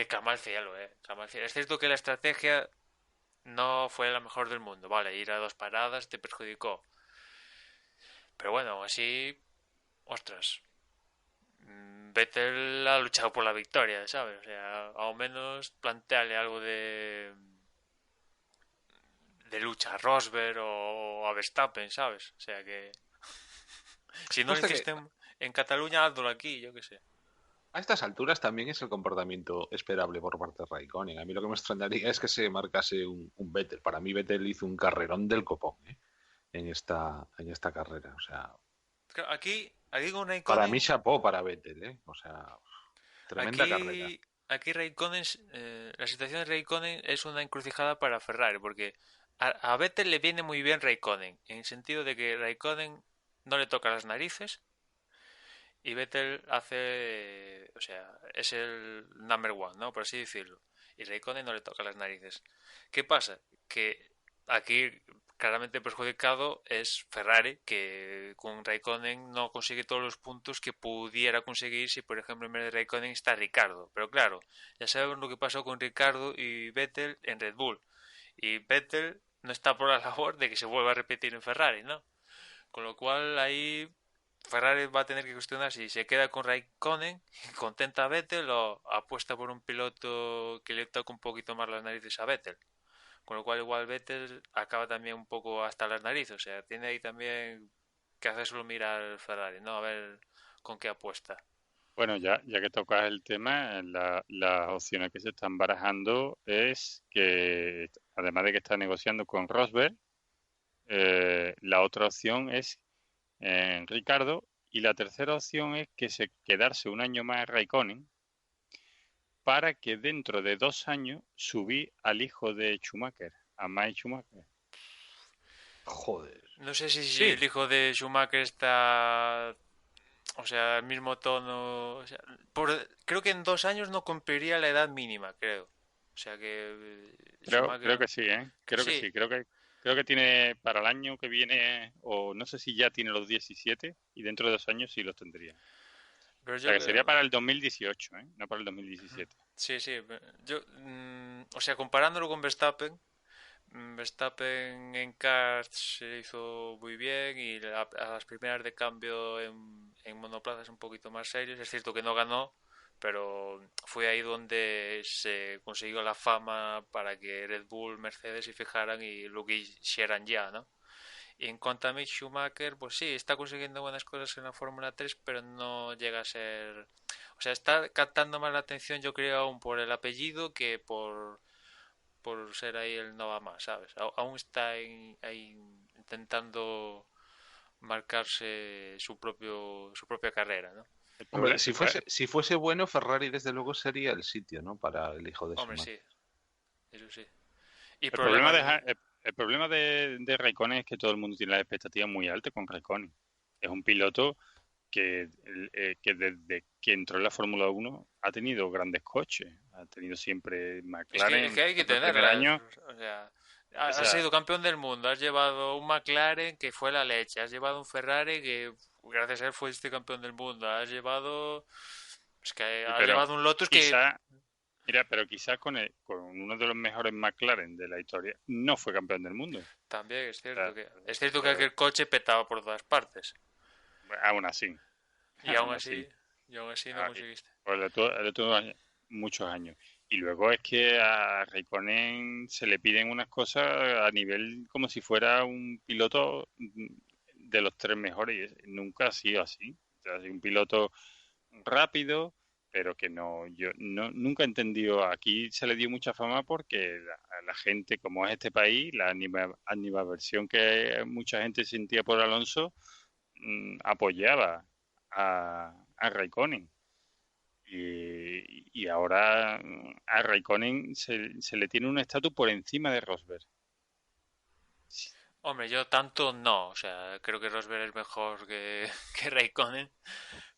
clama al cielo, clama al cielo. Es cierto que la estrategia no fue la mejor del mundo, vale, ir a dos paradas te perjudicó. Pero bueno, aún así, ostras, Vettel ha luchado por la victoria, ¿sabes? O sea, al menos plantearle algo de lucha a Rosberg o a Verstappen, ¿sabes? O sea que si no lo hiciste en Cataluña, hazlo aquí, yo qué sé. A estas alturas también es el comportamiento esperable por parte de Raikkonen. A mí lo que me extrañaría es que se marcase un Vettel. Para mí Vettel hizo un carrerón del copón en esta carrera. O sea, Aquí con Raikkonen... para mí chapó para Vettel, o sea, tremenda carrera. Aquí Raikkonen, la situación de Raikkonen es una encrucijada para Ferrari, porque a Vettel le viene muy bien Raikkonen, en el sentido de que Raikkonen no le toca las narices y Vettel hace, o sea, es el number one, ¿no? Por así decirlo. Y Raikkonen no le toca las narices. ¿Qué pasa? Que aquí claramente perjudicado es Ferrari, que con Raikkonen no consigue todos los puntos que pudiera conseguir si, por ejemplo, en vez de Raikkonen está Ricardo. Pero claro, ya sabemos lo que pasó con Ricardo y Vettel en Red Bull. Y Vettel no está por la labor de que se vuelva a repetir en Ferrari, ¿no? Con lo cual ahí Ferrari va a tener que cuestionar si se queda con Raikkonen, contenta a Vettel o apuesta por un piloto que le toque un poquito más las narices a Vettel. Con lo cual igual Vettel acaba también un poco hasta las narices. O sea, tiene ahí también que hacérselo mirar Ferrari, ¿no? A ver con qué apuesta. Bueno, ya que tocas el tema, las opciones que se están barajando es que, además de que está negociando con Rosberg, la otra opción es Ricardo, y la tercera opción es que se quedarse un año más Raikkonen para que dentro de 2 años subir al hijo de Schumacher, a Mike Schumacher. Joder. No sé si el hijo de Schumacher está, o sea, al mismo tono. O sea, creo que en 2 años no cumpliría la edad mínima, creo. O sea que Creo que sí, ¿eh? Creo que sí. Creo que tiene para el año que viene, o no sé si ya tiene los 17, y dentro de 2 años sí los tendría. Pero o sea, que sería para el 2018, ¿eh? No para el 2017. Sí. Yo, o sea, comparándolo con Verstappen en karts se hizo muy bien y a las primeras de cambio en monoplazas un poquito más serios. Es cierto que no ganó, pero fue ahí donde se consiguió la fama para que Red Bull, Mercedes se fijaran y lo que hicieran ya, ¿no? Y en cuanto a Mick Schumacher, pues sí, está consiguiendo buenas cosas en la Fórmula 3, pero no llega a ser... O sea, está captando más la atención, yo creo, aún por el apellido que por ser ahí el no va más, ¿sabes? Aún está ahí intentando marcarse su propia carrera, ¿no? Hombre, si fuese bueno, Ferrari desde luego sería el sitio, ¿no? Para el hijo de Hombre, Schumacher. sí, eso sí. Y El problema el problema de Raikkonen es que todo el mundo tiene las expectativas muy altas con Raikkonen. Es un piloto que desde que entró en la Fórmula 1 ha tenido grandes coches. Ha tenido siempre McLaren. Es que hay que el primer tenerlas. año. O sea, O has sea, sido campeón del mundo, has llevado un McLaren que fue la leche, has llevado un Ferrari que gracias a él fuiste campeón del mundo, has llevado... Es que has pero llevado un Lotus que quizá, mira, pero quizás con uno de los mejores McLaren de la historia no fue campeón del mundo. también es O cierto sea, es cierto que aquel coche petaba por todas partes aún así. y aún así no Ah, conseguiste. Pues le tuvo muchos años. Y luego es que a Raikkonen se le piden unas cosas a nivel como si fuera un piloto de los tres mejores. Y nunca ha sido así. O sea, ha sido un piloto rápido, pero que nunca he entendido. Aquí se le dio mucha fama porque la gente, como es este país, la animaversión que mucha gente sentía por Alonso, apoyaba a Raikkonen. Y ahora a Raikkonen se le tiene un estatus por encima de Rosberg. Hombre, yo tanto no, o sea, creo que Rosberg es mejor que Raikkonen,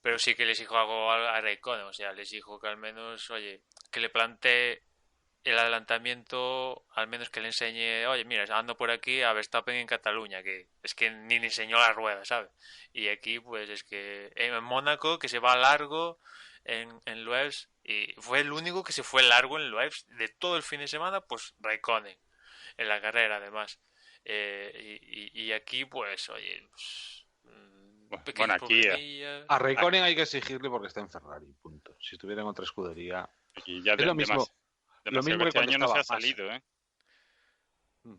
pero sí que le exijo algo a Raikkonen, o sea, le exijo que al menos, oye, que le plantee el adelantamiento, al menos que le enseñe, oye, mira, ando por aquí a Verstappen en Cataluña, que es que ni le enseñó la rueda, ¿sabes? Y aquí, pues es que en Mónaco, que se va largo en Loebs, y fue el único que se fue largo en Loebs de todo el fin de semana, pues Raikkonen, en la carrera además. Y aquí, pues, oye, pues, Bueno, pequeños aquí, problemillas. A Raikkonen hay que exigirle porque está en Ferrari, punto. Si estuviera en otra escudería... aquí ya Es lo mismo, demasiado que que este cuando año no se estaba ha salido, ¿eh? Mm.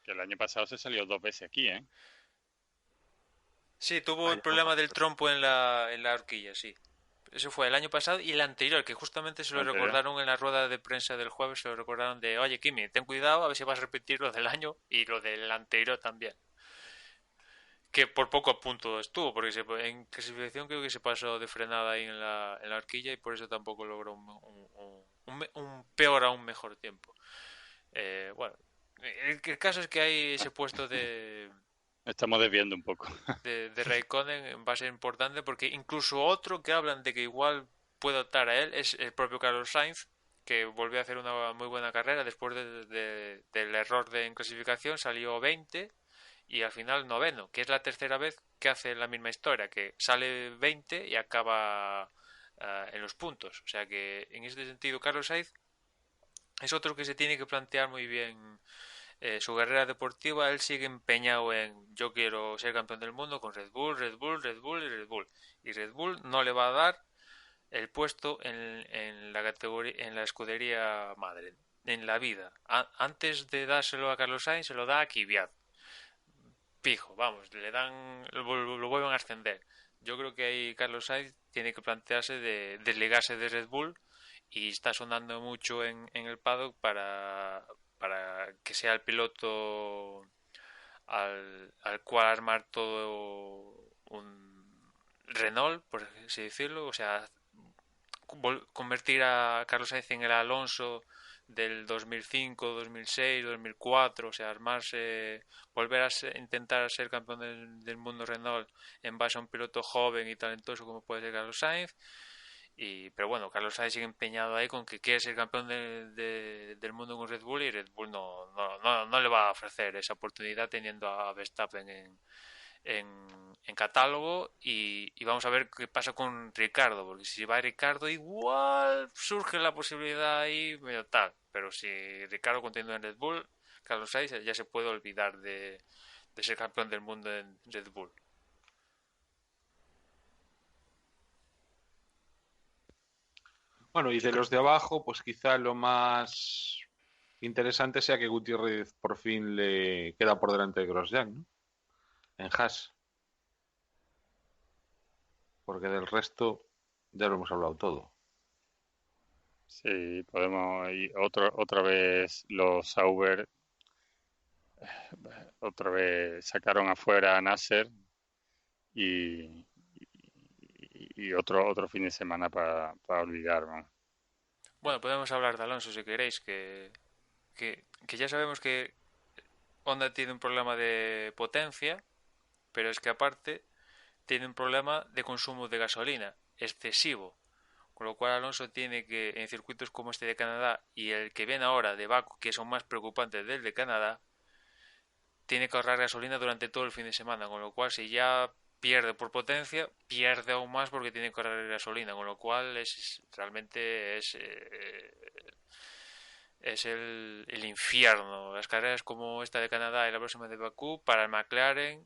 Que el año pasado se salió 2 veces aquí, ¿eh? Sí, tuvo el Vaya, problema del trompo en la horquilla, sí. Eso fue el año pasado y el anterior, que justamente se lo Anterior. recordaron en la rueda de prensa del jueves, se lo recordaron de, oye, Kimi, ten cuidado, a ver si vas a repetir lo del año y lo del anterior también. Que por poco a punto estuvo, porque en clasificación creo que se pasó de frenada ahí en la horquilla y por eso tampoco logró un peor a un mejor tiempo. Bueno, el caso es que hay ese puesto Estamos desviando un poco. de Raikkonen va a ser importante porque incluso otro que hablan de que igual puede optar a él es el propio Carlos Sainz, que volvió a hacer una muy buena carrera después del error en clasificación, salió 20 y al final noveno, que es la tercera vez que hace la misma historia, que sale 20 y acaba en los puntos. O sea que en ese sentido Carlos Sainz es otro que se tiene que plantear muy bien su carrera deportiva. Él sigue empeñado en yo quiero ser campeón del mundo con Red Bull, Red Bull, Red Bull y Red Bull. Y Red Bull no le va a dar el puesto en la categoría, en la escudería madre, en la vida. Antes de dárselo a Carlos Sainz, se lo da a Kvyat. Pijo, vamos, le dan, lo vuelven a ascender. Yo creo que ahí Carlos Sainz tiene que plantearse de desligarse de Red Bull y está sonando mucho en el paddock para que sea el piloto al cual armar todo un Renault, por así decirlo, o sea, convertir a Carlos Sainz en el Alonso del 2005, 2006, 2004, o sea, armarse, volver a intentar ser campeón del mundo Renault en base a un piloto joven y talentoso como puede ser Carlos Sainz. Pero bueno, Carlos Sainz sigue empeñado ahí con que quiere ser campeón del mundo con Red Bull y Red Bull no le va a ofrecer esa oportunidad teniendo a Verstappen en catálogo y vamos a ver qué pasa con Ricardo, porque si va Ricardo igual surge la posibilidad ahí medio tal, pero si Ricardo continúa en Red Bull, Carlos Sainz ya se puede olvidar de ser campeón del mundo en Red Bull. Bueno, y de los de abajo, pues quizá lo más interesante sea que Gutiérrez por fin le queda por delante de Grosjean, ¿no? En Haas. Porque del resto ya lo hemos hablado todo. Sí, podemos. Y otra vez los Sauber, otra vez sacaron afuera a Nasser y, y otro fin de semana para olvidar, ¿no? Bueno, podemos hablar de Alonso si queréis, que ya sabemos que Honda tiene un problema de potencia, pero es que aparte tiene un problema de consumo de gasolina excesivo. Con lo cual Alonso tiene que, en circuitos como este de Canadá y el que viene ahora de Baku, que son más preocupantes del de Canadá, tiene que ahorrar gasolina durante todo el fin de semana. Con lo cual, si ya pierde por potencia, pierde aún más porque tiene que ahorrar gasolina. Con lo cual, realmente es el infierno. Las carreras como esta de Canadá y la próxima de Bakú, para el McLaren,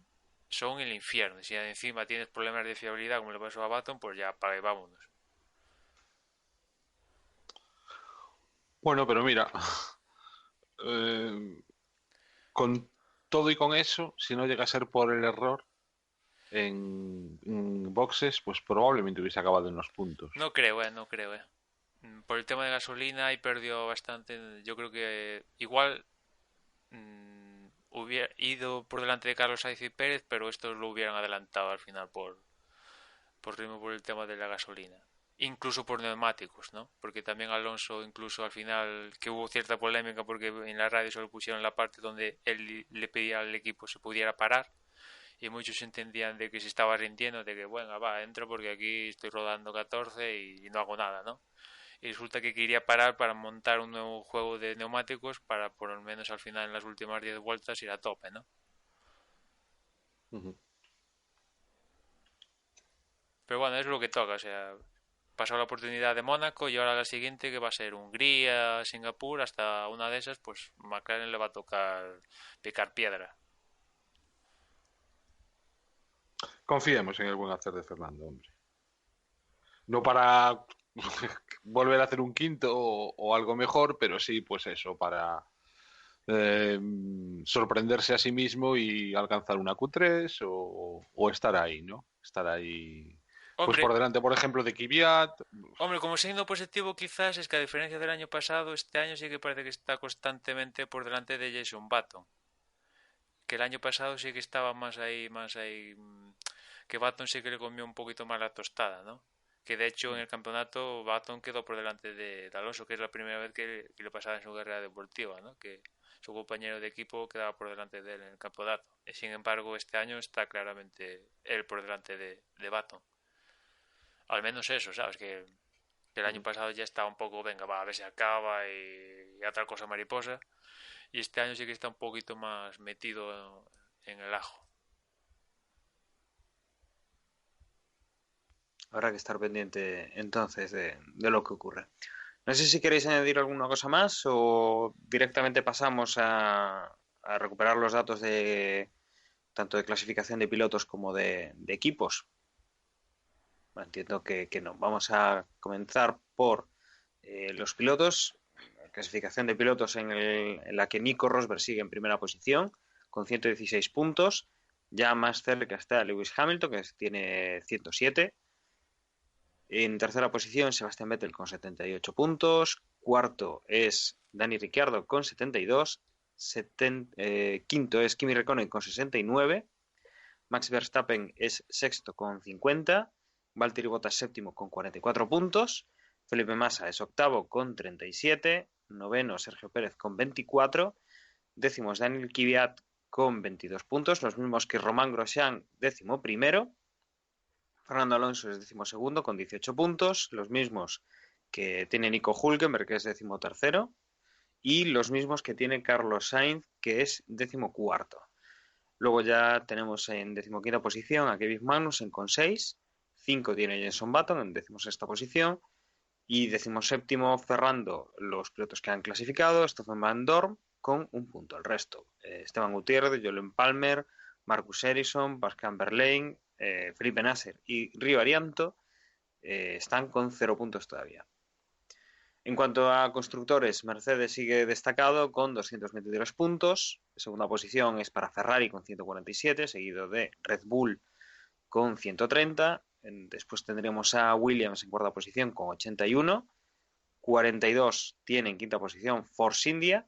son el infierno. Si encima tienes problemas de fiabilidad como le pasó a Baton, pues ya apaga y vámonos. Bueno, pero mira, eh, con todo y con eso, si no llega a ser por el error en boxes, pues probablemente hubiese acabado en los puntos. No creo, no creo. Por el tema de gasolina ahí perdió bastante. Yo creo que igual hubiera ido por delante de Carlos Sainz y Pérez, pero estos lo hubieran adelantado al final por ritmo, por el tema de la gasolina. Incluso por neumáticos, ¿no? Porque también Alonso, incluso al final, que hubo cierta polémica porque en la radio solo pusieron la parte donde él le pedía al equipo se pudiera parar y muchos entendían de que se estaba rindiendo, de que bueno, va, entro porque aquí estoy rodando 14 y no hago nada, ¿no? Y resulta que quería parar para montar un nuevo juego de neumáticos para por lo menos al final en las últimas 10 vueltas ir a tope, ¿no? Ujú. Pero bueno, es lo que toca, o sea, pasó la oportunidad de Mónaco y ahora la siguiente que va a ser Hungría, Singapur, hasta una de esas, pues McLaren le va a tocar picar piedra. Confiemos en el buen hacer de Fernando, hombre. No para volver a hacer un quinto o algo mejor, pero sí, pues eso, para eh, sorprenderse a sí mismo y alcanzar una Q3 o estar ahí, ¿no? Estar ahí, pues Hombre, por delante, por ejemplo, de Kvyat. hombre, como signo positivo quizás es que a diferencia del año pasado, este año sí que parece que está constantemente por delante de Jason Button. Que el año pasado sí que estaba más ahí, que Button sí que le comió un poquito más la tostada, ¿no? Que de hecho en el campeonato Button quedó por delante de Alonso, que es la primera vez que le pasaba en su carrera deportiva, ¿no? Que su compañero de equipo quedaba por delante de él en el campeonato. Y sin embargo, este año está claramente él por delante de Button. Al menos eso, ¿sabes? Que el año pasado ya estaba un poco, venga, va, a ver si acaba y otra cosa mariposa. Y este año sí que está un poquito más metido en el ajo. Habrá que estar pendiente entonces de lo que ocurre. No sé si queréis añadir alguna cosa más o directamente pasamos a recuperar los datos de tanto de clasificación de pilotos como de equipos. Bueno, entiendo que no. Vamos a comenzar por los pilotos. Clasificación de pilotos en la que Nico Rosberg sigue en primera posición con 116 puntos. Ya más cerca está Lewis Hamilton, que tiene 107. En tercera posición, Sebastián Vettel con 78 puntos. Cuarto es Dani Ricciardo con 72. Quinto es Kimi Räikkönen con 69. Max Verstappen es sexto con 50. Valtteri Bottas séptimo con 44 puntos. Felipe Massa es octavo con 37. Noveno Sergio Pérez con 24. Décimo es Daniel Kvyat con 22 puntos, los mismos que Román Grosjean, décimo primero. Fernando Alonso es decimosegundo con 18 puntos, los mismos que tiene Nico Hülkenberg, que es decimotercero, y los mismos que tiene Carlos Sainz, que es decimocuarto. Luego ya tenemos en decimoquinta posición a Kevin Magnussen con 6, 5 tiene Jenson Button en decimosexta posición, y decimoséptimo cerrando los pilotos que han clasificado, Stoffel Van Dorn con un punto. El resto, Esteban Gutiérrez, Jolyon Palmer, Marcus Ericsson, Pascal Verlaine, Felipe Nasser y Rio Arianto están con 0 puntos todavía. En cuanto a constructores, Mercedes sigue destacado con 223 puntos. Segunda posición es para Ferrari con 147, seguido de Red Bull con 130. Después tendremos a Williams en cuarta posición con 81. 42 tiene en quinta posición Force India.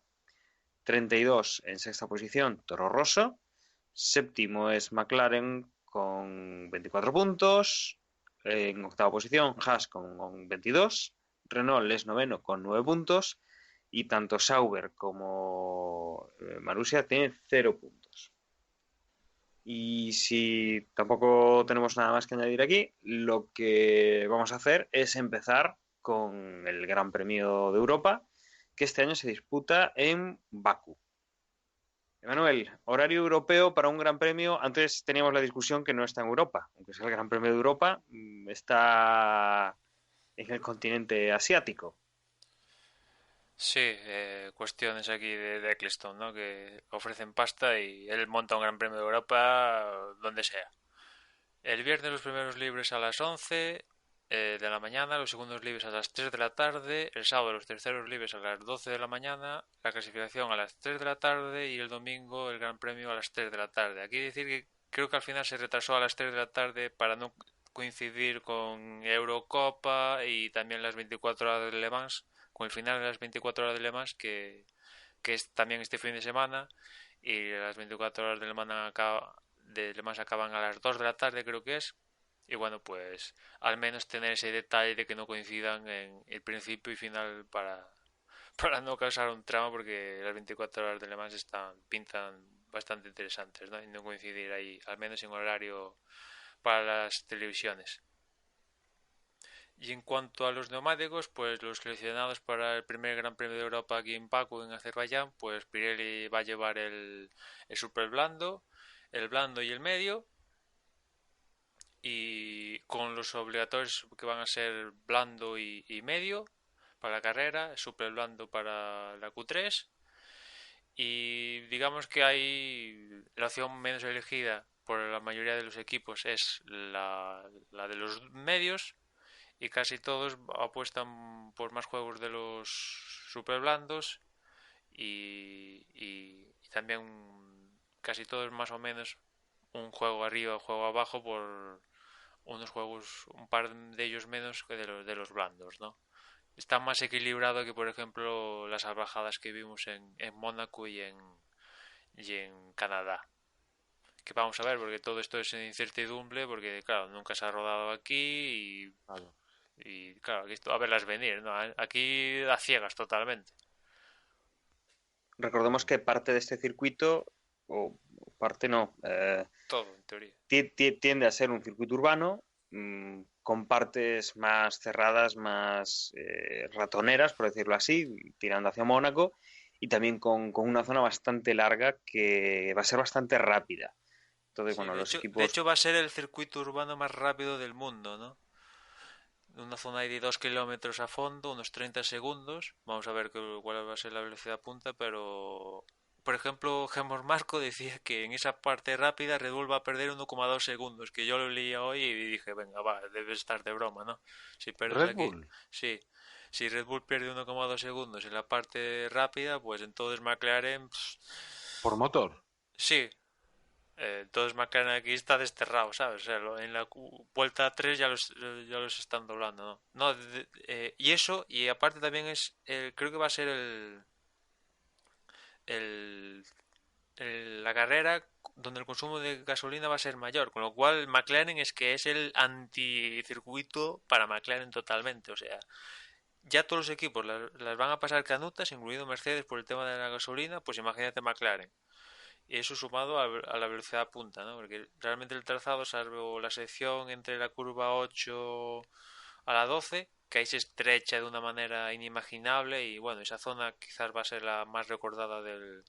32 en sexta posición Toro Rosso. Séptimo es McLaren con 24 puntos. En octava posición Haas con 22. Renault es noveno con 9 puntos. y tanto Sauber como Marussia tienen 0 puntos. Y si tampoco tenemos nada más que añadir aquí, lo que vamos a hacer es empezar con el Gran Premio de Europa, que este año se disputa en Bakú. Emanuel, horario europeo para un Gran Premio. Antes teníamos la discusión que no está en Europa, aunque sea el Gran Premio de Europa, está en el continente asiático. Sí, cuestiones aquí de Eccleston, ¿no? Que ofrecen pasta y él monta un Gran Premio de Europa donde sea. El viernes los primeros libres a las 11 de la mañana, los segundos libres a las 3 de la tarde, el sábado los terceros libres a las 12 de la mañana, la clasificación a las 3 de la tarde y el domingo el Gran Premio a las 3 de la tarde. Aquí decir que creo que al final se retrasó a las 3 de la tarde para no coincidir con Eurocopa y también las 24 horas de Le Mans, con el final de las 24 horas de Le Mans que es también este fin de semana y las 24 horas de Le Mans acaban a las 2 de la tarde creo que es. Y bueno, pues al menos tener ese detalle de que no coincidan en el principio y final para no causar un trama, porque las 24 horas de Le Mans pintan bastante interesantes, ¿no? Y no coincidir ahí, al menos en horario para las televisiones. Y en cuanto a los neumáticos, pues los seleccionados para el primer Gran Premio de Europa aquí en Baku, en Azerbaiyán, pues Pirelli va a llevar el super blando, el blando y el medio, y con los obligatorios que van a ser blando y medio para la carrera, super blando para la Q3, y digamos que hay la opción menos elegida por la mayoría de los equipos es la de los medios, y casi todos apuestan por más juegos de los super blandos y también casi todos más o menos un juego arriba, un juego abajo por unos juegos, un par de ellos menos que de los blandos, ¿no? Está más equilibrado que, por ejemplo, las salvajadas que vimos en Mónaco y en Canadá. Que vamos a ver, porque todo esto es incertidumbre, porque, claro, nunca se ha rodado aquí y claro, esto a verlas venir, ¿no? Aquí a ciegas totalmente. Recordemos que parte de este circuito, o parte no, Todo, en teoría. tiende a ser un circuito urbano con partes más cerradas, más ratoneras, por decirlo así, tirando hacia Mónaco, y también con una zona bastante larga que va a ser bastante rápida. Entonces, Sí, bueno, los de equipos... hecho va a ser el circuito urbano más rápido del mundo, ¿no? Una zona ahí de 2 kilómetros a fondo, unos 30 segundos. Vamos a ver cuál va a ser la velocidad punta, pero... Por ejemplo, Gemor Marco decía que en esa parte rápida Red Bull va a perder 1,2 segundos, que yo lo leía hoy y dije, venga, va, debe estar de broma, ¿no? Si pierdes Red aquí... Bull. Sí, si Red Bull pierde 1,2 segundos en la parte rápida, pues entonces McLaren... Por motor. Sí, entonces McLaren aquí está desterrado, ¿sabes? O sea, en la vuelta 3 ya los están doblando, ¿no? No, y eso, y aparte también creo que va a ser el, la carrera donde el consumo de gasolina va a ser mayor, con lo cual McLaren es que es el anticircuito para McLaren totalmente, o sea, ya todos los equipos las van a pasar canutas, incluido Mercedes por el tema de la gasolina, pues imagínate McLaren. Y eso sumado a la velocidad punta, ¿no? Porque realmente el trazado, salvo la sección entre la curva 8 a la 12, que ahí se estrecha de una manera inimaginable y bueno, esa zona quizás va a ser la más recordada del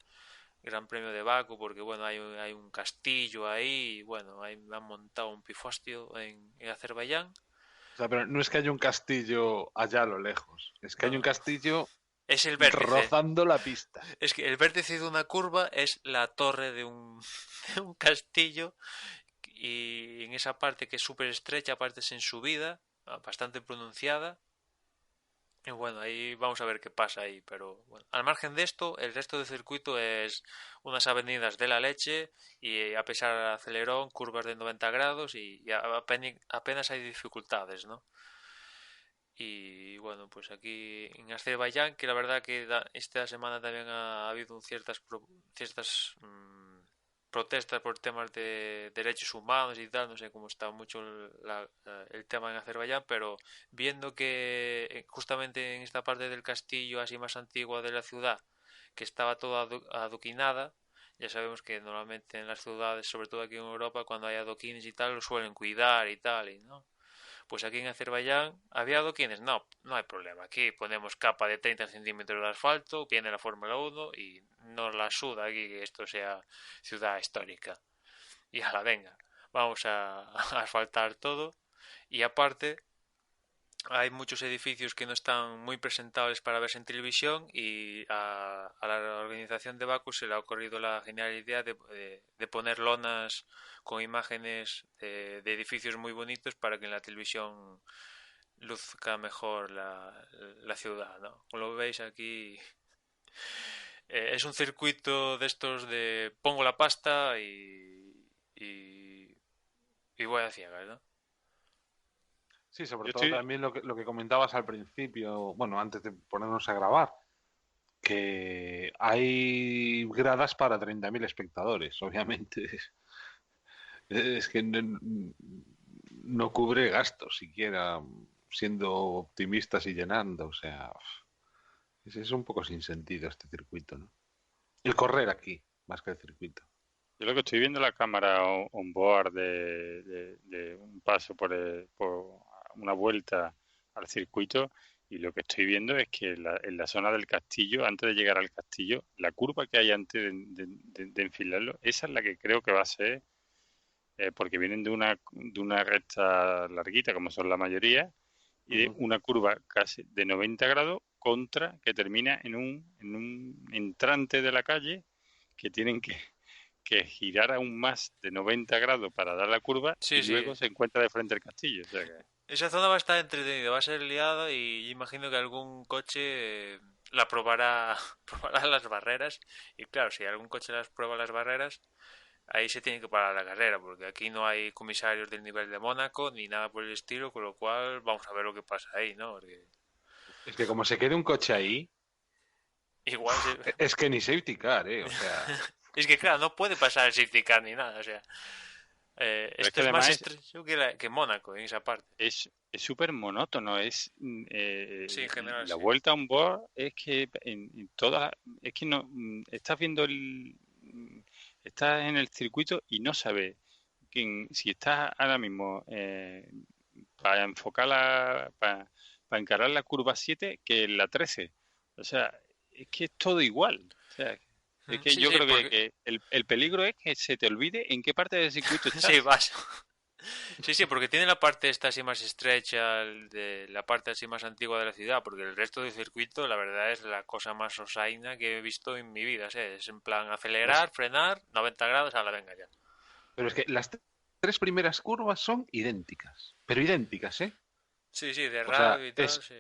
Gran Premio de Baku porque bueno, hay un castillo ahí y bueno, ahí han montado un pifostio en Azerbaiyán. O sea, pero no es que haya un castillo allá a lo lejos. Es que No, hay un no. castillo Es el vértice. rozando la pista. Es que el vértice de una curva es la torre de de un castillo y en esa parte que es súper estrecha, partes en subida, bastante pronunciada. Y bueno, ahí vamos a ver qué pasa ahí, pero bueno, al margen de esto, el resto del circuito es unas avenidas de la leche y a pesar del acelerón, curvas de 90 grados y apenas hay dificultades, ¿no? Y bueno, pues aquí en Azerbaiyán, que la verdad que esta semana también ha habido ciertas protestas por temas de derechos humanos y tal, no sé cómo está mucho el tema en Azerbaiyán, pero viendo que justamente en esta parte del castillo así más antigua de la ciudad, que estaba toda adoquinada, ya sabemos que normalmente en las ciudades, sobre todo aquí en Europa, cuando hay adoquines y tal, lo suelen cuidar y tal, y ¿no? Pues aquí en Azerbaiyán había adoquines, no, no hay problema. Aquí ponemos capa de 30 centímetros de asfalto, viene la Fórmula 1 y nos la suda aquí que esto sea ciudad histórica. Y a la venga, vamos a asfaltar todo. Y aparte, hay muchos edificios que no están muy presentables para verse en televisión y a la organización de Baku se le ha ocurrido la genial idea de poner lonas con imágenes de edificios muy bonitos para que en la televisión luzca mejor la ciudad, ¿no? Como lo veis aquí, es un circuito de estos de pongo la pasta y voy a ciegas, ¿no? Sí, sobre Yo todo estoy, también lo que comentabas al principio, bueno, antes de ponernos a grabar, que hay gradas para 30.000 espectadores, obviamente. Es que no cubre gastos siquiera, siendo optimistas y llenando, o sea, es un poco sin sentido este circuito, ¿no? El correr aquí, más que el circuito. yo lo que estoy viendo la cámara on board de un paso por una vuelta al circuito y lo que estoy viendo es que en la zona del castillo, antes de llegar al castillo, la curva que hay antes de enfilarlo, esa es la que creo que va a ser, porque vienen de una recta larguita, como son la mayoría, y de una curva casi de 90 grados contra que termina en un entrante de la calle que tienen que girar aún más de 90 grados para dar la curva Sí, y sí. luego se encuentra de frente al castillo. O sea que Esa zona va a estar entretenida, va a ser liada y imagino que algún coche la probará, probará las barreras. Y claro, si algún coche las prueba las barreras, ahí se tiene que parar la carrera, porque aquí no hay comisarios del nivel de Mónaco ni nada por el estilo, con lo cual vamos a ver lo que pasa ahí, ¿no? Porque Es que como se quede un coche ahí, igual se... es que ni safety car, ¿eh? O sea, Es que claro, no puede pasar el safety car ni nada, o sea... pero es esto que es más además estrecho que Mónaco en esa parte. es súper monótono. Sí, en general La sí. vuelta on board es que en todas, es que no estás viendo estás en el circuito y no sabes si estás ahora mismo para enfocar para encarar la curva 7 que la 13. O sea, es que es todo igual. O sea, es que Sí, yo sí, creo porque... que el peligro es que se te olvide en qué parte del circuito Sí, estás. vas. Sí, sí, porque tiene la parte esta así más estrecha, de la parte así más antigua de la ciudad, porque el resto del circuito, la verdad, es la cosa más osaina que he visto en mi vida, ¿sí? Es en plan es- acelerar, frenar, 90 grados, a la venga ya. pero es que las tres primeras curvas son idénticas, pero idénticas, ¿eh? Sí, sí, de O sea, radio y tal, sí, sí.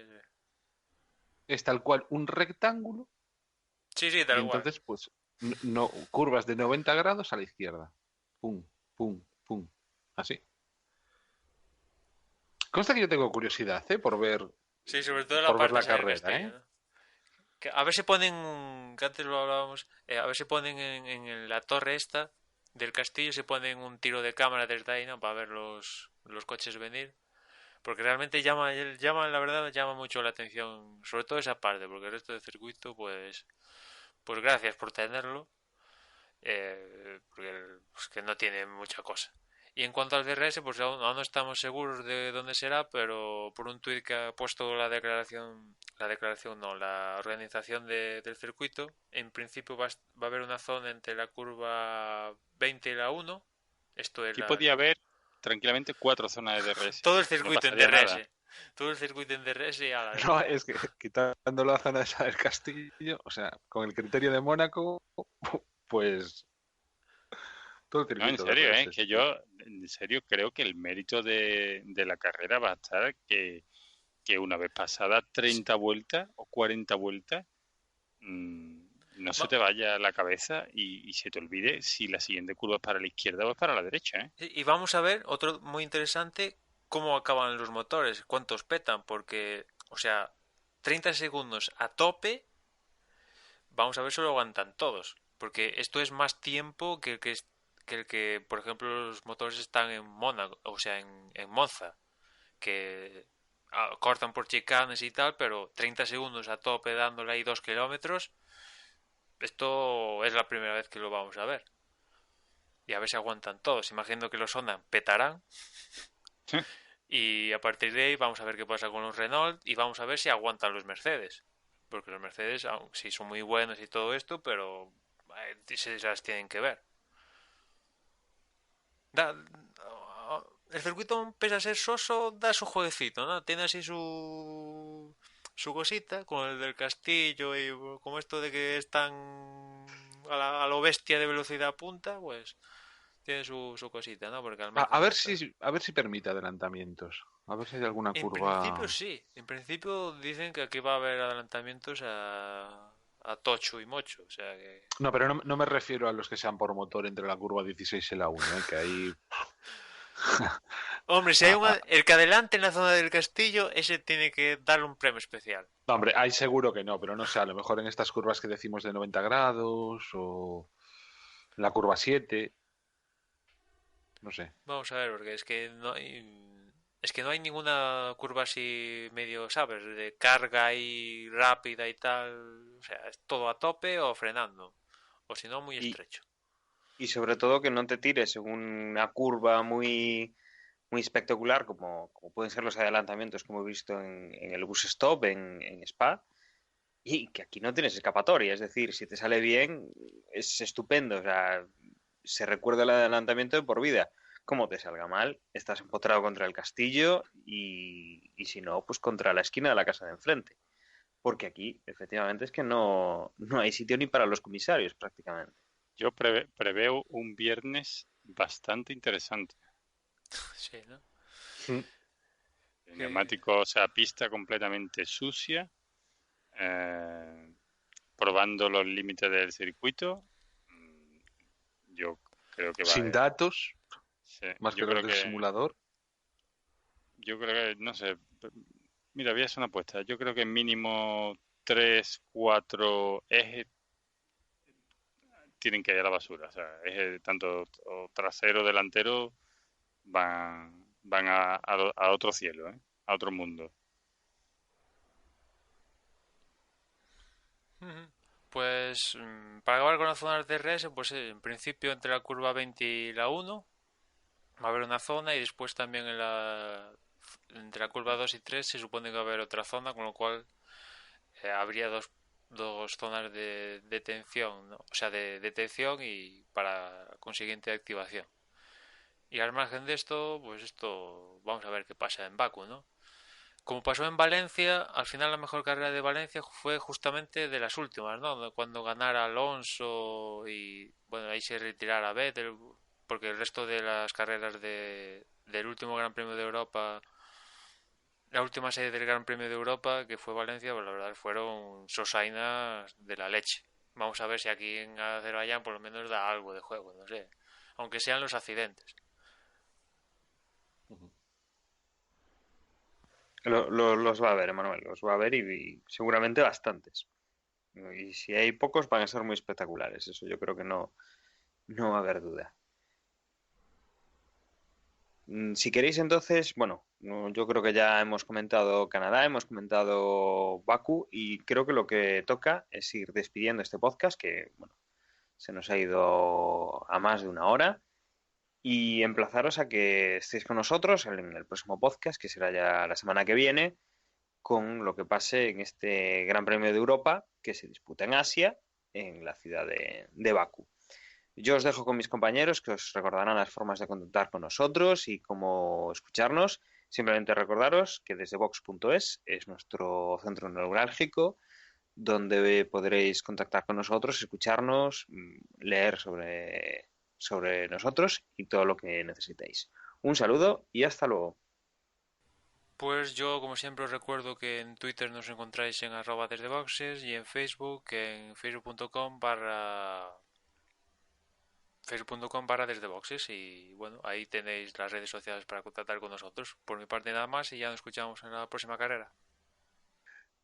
es tal cual un rectángulo Sí, sí, y tal cual. entonces, pues, curvas de 90 grados a la izquierda. Pum, pum, pum. Así. Consta que yo tengo curiosidad, ¿eh? Sí, sobre todo en la Por ver parte la esa del carrera, castillo, ¿eh? ¿no? Que a ver si ponen, que antes lo hablábamos, a ver si ponen en la torre esta del castillo, se ponen un tiro de cámara desde ahí, ¿no? Para ver los coches venir. Porque realmente la verdad, llama mucho la atención, sobre todo esa parte, porque el resto del circuito, pues gracias por tenerlo, porque pues, que no tiene mucha cosa. Y en cuanto al DRS, pues aún no estamos seguros de dónde será, pero por un tuit que ha puesto la declaración no, la organización del circuito, en principio va a haber una zona entre la curva 20 y la 1. Esto es Aquí podía haber tranquilamente 4 zonas de DRS todo el y no circuito en pasaría nada. DRS. Todo el circuito en DRS y a la No, venga. es que quitando la zona esa del castillo, o sea, con el criterio de Mónaco, pues todo el No, en circuito de serio, RS. que yo en serio creo que el mérito de la carrera va a estar que una vez pasadas 30 vueltas o 40 vueltas, no se Va- te vaya la cabeza y se te olvide si la siguiente curva es para la izquierda o es para la derecha, ¿eh? Y vamos a ver, otro muy interesante, cómo acaban los motores, cuántos petan, porque, o sea, 30 segundos a tope, vamos a ver si lo aguantan todos, porque esto es más tiempo que que, por ejemplo, los motores están en Mónaco, o sea, en Monza, que cortan por chicanes y tal, pero 30 segundos a tope dándole ahí 2 kilómetros, esto es la primera vez que lo vamos a ver. Y a ver si aguantan todos. Imagino que los Honda petarán. Y a partir de ahí vamos a ver qué pasa con los Renault y vamos a ver si aguantan los Mercedes. Porque los Mercedes sí son muy buenos y todo esto, pero se las tienen que ver. El circuito, pese a ser soso, da su jueguecito, ¿no? Tiene así su cosita, con el del castillo y como esto de que están a lo bestia de velocidad punta, pues tiene su cosita, ¿no? Porque al A ver si permite adelantamientos. A ver si hay alguna En curva. principio sí. En principio dicen que aquí va a haber adelantamientos a tocho y mocho. O sea que... No, pero no me refiero a los que sean por motor entre la curva 16 y la 1, que ahí... Hombre, si hay el que adelante en la zona del castillo, ese tiene que darle un premio especial. No, hombre, hay seguro que no, pero no sé, a lo mejor en estas curvas que decimos de 90 grados o en la curva 7, no sé. Vamos a ver, porque es que no hay ninguna curva así medio, ¿sabes? De carga y rápida y tal. O sea, es todo a tope o frenando. O si no, muy estrecho. Y sobre todo que no te tires en una curva muy, muy espectacular como pueden ser los adelantamientos que hemos visto en el bus stop en Spa, y que aquí no tienes escapatoria. Es decir, si te sale bien es estupendo, o sea, se recuerda el adelantamiento de por vida. Como te salga mal, estás empotrado contra el castillo y si no, pues contra la esquina de la casa de enfrente. Porque aquí, efectivamente, es que no hay sitio ni para los comisarios prácticamente. Yo preveo un viernes bastante interesante. Sí, ¿no? El neumático, o sea, pista completamente sucia, probando los límites del circuito. Yo creo que va Sin datos, sí, más que los del simulador. Yo creo que, no sé, mira, voy a hacer una apuesta. Yo creo que mínimo 3, 4 ejes tienen que ir a la basura. O sea, ejes tanto trasero, delantero, van a otro cielo, a otro mundo. Pues para acabar con las zonas de DRS, pues en principio entre la curva 20 y la 1 va a haber una zona y después también entre la curva 2 y 3 se supone que va a haber otra zona, con lo cual habría dos zonas de detención, ¿no? O sea, de detención y para consiguiente activación. Y al margen de esto, pues esto vamos a ver qué pasa en Baku, ¿no? Como pasó en Valencia, al final la mejor carrera de Valencia fue justamente de las últimas, ¿no? Cuando ganara Alonso y, bueno, ahí se retirara Vettel, porque el resto de las carreras del último Gran Premio de Europa, la última serie del Gran Premio de Europa, que fue Valencia, pues la verdad fueron sosainas de la leche. Vamos a ver si aquí en Azerbaiyán por lo menos da algo de juego, no sé. Aunque sean los accidentes. Los va a haber, Emanuel, los va a haber y seguramente bastantes. Y si hay pocos van a ser muy espectaculares, eso yo creo que no va a haber duda. Si queréis entonces, bueno, yo creo que ya hemos comentado Canadá, hemos comentado Bakú y creo que lo que toca es ir despidiendo este podcast que, bueno, se nos ha ido a más de una hora. Y emplazaros a que estéis con nosotros en el próximo podcast, que será ya la semana que viene, con lo que pase en este Gran Premio de Europa que se disputa en Asia, en la ciudad de Bakú. Yo os dejo con mis compañeros que os recordarán las formas de contactar con nosotros y cómo escucharnos. Simplemente recordaros que desde Vox.es es nuestro centro neurálgico donde podréis contactar con nosotros, escucharnos, leer sobre nosotros y todo lo que necesitéis. Un saludo y hasta luego. Pues yo, como siempre, os recuerdo que en Twitter nos encontráis en @desdeboxes y en Facebook en facebook.com/desdeboxes y bueno, ahí tenéis las redes sociales para contactar con nosotros. Por mi parte nada más y ya nos escuchamos en la próxima carrera.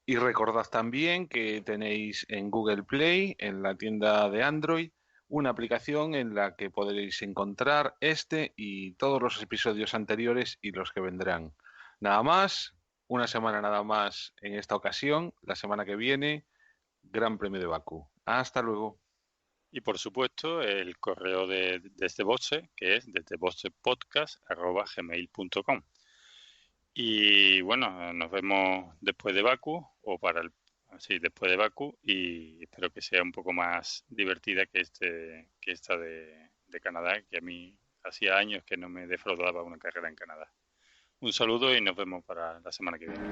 Y recordad también que tenéis en Google Play, en la tienda de Android, una aplicación en la que podréis encontrar este y todos los episodios anteriores y los que vendrán. Nada más, una semana nada más en esta ocasión. La semana que viene, Gran Premio de Bakú. Hasta luego. Y por supuesto, el correo de Desde Boxe, que es desdeboxepodcast@gmail.com. Y bueno, nos vemos después de Bakú, después de Bakú, y espero que sea un poco más divertida que esta de Canadá, que a mí hacía años que no me defraudaba una carrera en Canadá. Un saludo y nos vemos para la semana que viene.